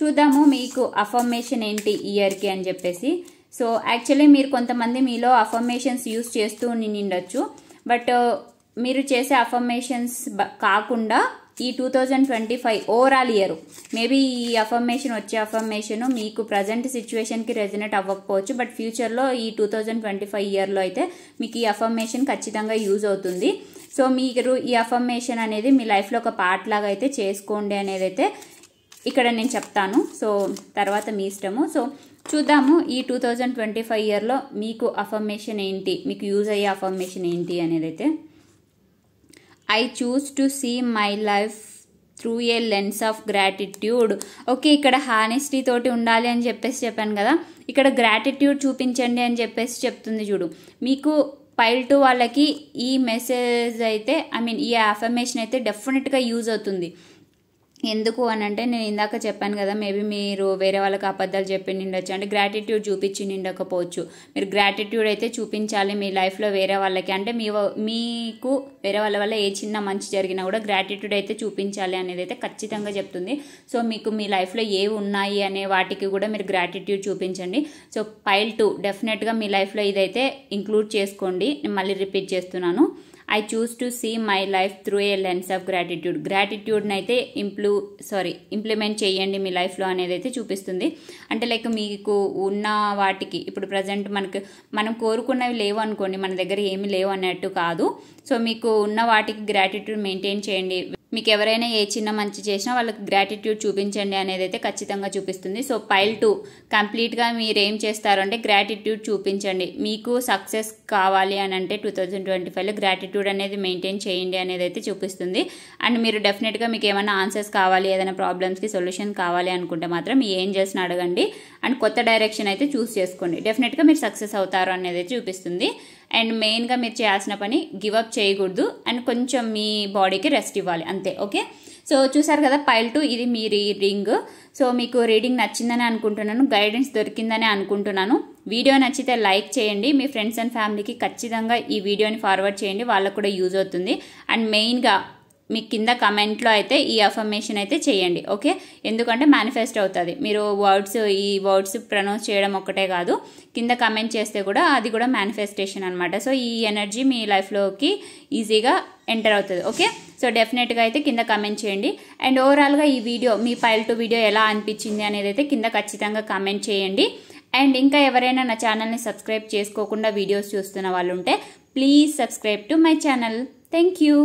చూద్దాము మీకు అఫర్మేషన్ ఏంటి ఇయర్కి అని చెప్పేసి. సో యాక్చువల్లీ మీరు కొంతమంది మీలో అఫర్మేషన్స్ యూస్ చేస్తూ ఉండొచ్చు, బట్ మీరు చేసే అఫర్మేషన్స్ కాకుండా ఈ 2025 ఓవరాల్ ఇయర్ మేబీ ఈ అఫర్మేషన్ వచ్చే అఫర్మేషన్ మీకు ప్రజెంట్ సిచ్యువేషన్కి రెజనేట్ అవ్వకపోవచ్చు, బట్ ఫ్యూచర్లో ఈ 2025 ఇయర్లో అయితే మీకు ఈ అఫర్మేషన్ ఖచ్చితంగా యూజ్ అవుతుంది. సో మీరు ఈ అఫర్మేషన్ అనేది మీ లైఫ్లో ఒక పార్ట్ లాగా అయితే చేసుకోండి అనేది అయితే ఇక్కడ నేను చెప్తాను, సో తర్వాత మీ ఇష్టము. సో చూద్దాము ఈ 2025 ఇయర్లో మీకు అఫర్మేషన్ ఏంటి, మీకు యూజ్ అయ్యే అఫర్మేషన్ ఏంటి అనేది అయితే. I choose to see my life through a lens of gratitude. Okay, ఇక్కడ హానెస్టీ తోటి ఉండాలి అని చెప్పాను కదా, ఇక్కడ గ్రాటిట్యూడ్ చూపించండి అని చెప్తుంది చూడు. మీకు పైల్ 2 వాళ్ళకి ఈ మెసేజ్ అయితే ఈ అఫర్మేషన్ అయితే డెఫినెట్గా యూజ్ అవుతుంది. ఎందుకు అని అంటే నేను ఇందాక చెప్పాను కదా, మేబీ మీరు వేరే వాళ్ళకి అబద్ధాలు చెప్పి నిండొచ్చు, అంటే గ్రాటిట్యూడ్ చూపించి నిండకపోవచ్చు. మీరు గ్రాటిట్యూడ్ అయితే చూపించాలి మీ లైఫ్లో వేరే వాళ్ళకి, అంటే మీకు వేరే వాళ్ళ వల్ల ఏ చిన్న మంచి జరిగినా కూడా గ్రాటిట్యూడ్ అయితే చూపించాలి అనేది అయితే ఖచ్చితంగా చెప్తుంది. సో మీకు మీ లైఫ్లో ఏవి ఉన్నాయి అనే వాటికి కూడా మీరు గ్రాటిట్యూడ్ చూపించండి. సో పైల్ 2 డెఫినెట్గా మీ లైఫ్లో ఇదైతే ఇంక్లూడ్ చేసుకోండి. నేను మళ్ళీ రిపీట్ చేస్తున్నాను. I choose to see my life through a lens of gratitude. గ్రాటిట్యూడ్ని అయితే ఇంప్లిమెంట్ చేయండి మీ లైఫ్లో అనేది అయితే చూపిస్తుంది. అంటే లైక్ మీకు ఉన్న వాటికి ఇప్పుడు ప్రజెంట్ మనం కోరుకున్నవి లేవు అనుకోండి, మన దగ్గర ఏమి లేవు అన్నట్టు కాదు. సో మీకు ఉన్న వాటికి గ్రాటిట్యూడ్ మెయింటైన్ చేయండి. మీకు ఎవరైనా ఏ చిన్న మంచి చేసినా వాళ్ళకి గ్రాటిట్యూడ్ చూపించండి అనేది అయితే ఖచ్చితంగా చూపిస్తుంది. సో పైల్ 2 కంప్లీట్గా మీరు ఏం చేస్తారు అంటే గ్రాటిట్యూడ్ చూపించండి. మీకు సక్సెస్ కావాలి అని అంటే 2025లో గ్రాటిట్యూడ్ అనేది మెయింటైన్ చేయండి అనేది అయితే చూపిస్తుంది. అండ్ మీరు డెఫినెట్గా మీకు ఏమైనా ఆన్సర్స్ కావాలి, ఏదైనా ప్రాబ్లమ్స్కి సొల్యూషన్ కావాలి అనుకుంటే మాత్రం మీ ఏంజల్స్ని అడగండి అండ్ కొత్త డైరెక్షన్ అయితే చూస్ చేసుకోండి. డెఫినెట్గా మీరు సక్సెస్ అవుతారు అనేది అయితే చూపిస్తుంది. అండ్ మెయిన్గా మీరు చేయాల్సిన పని గివప్ చేయకూడదు అండ్ కొంచెం మీ బాడీకి రెస్ట్ ఇవ్వాలి అంతే. ఓకే, సో చూసారు కదా పైల్ 2 ఇది మీ రీడింగ్. సో మీకు రీడింగ్ నచ్చిందని అనుకుంటున్నాను, గైడెన్స్ దొరికిందని అనుకుంటున్నాను. వీడియో నచ్చితే లైక్ చేయండి, మీ ఫ్రెండ్స్ అండ్ ఫ్యామిలీకి ఖచ్చితంగా ఈ వీడియోని ఫార్వర్డ్ చేయండి, వాళ్ళకు కూడా యూజ్ అవుతుంది. అండ్ మెయిన్గా మీ కింద కమెంట్లో అయితే ఈ అఫర్మేషన్ అయితే చేయండి. ఓకే, ఎందుకంటే మేనిఫెస్ట్ అవుతుంది. మీరు ఈ వర్డ్స్ ప్రొనౌన్స్ చేయడం ఒక్కటే కాదు, కింద కమెంట్ చేస్తే కూడా అది కూడా మేనిఫెస్టేషన్ అనమాట. సో ఈ ఎనర్జీ మీ లైఫ్లోకి ఈజీగా ఎంటర్ అవుతుంది. ఓకే, సో డెఫినెట్గా అయితే కింద కమెంట్ చేయండి. అండ్ ఓవరాల్గా ఈ వీడియో మీ పైల్ 2 వీడియో ఎలా అనిపించింది అనేది అయితే కింద ఖచ్చితంగా కమెంట్ చేయండి. అండ్ ఇంకా ఎవరైనా నా ఛానల్ని సబ్స్క్రైబ్ చేసుకోకుండా వీడియోస్ చూస్తున్న వాళ్ళు ఉంటే please subscribe to my channel. Thank you.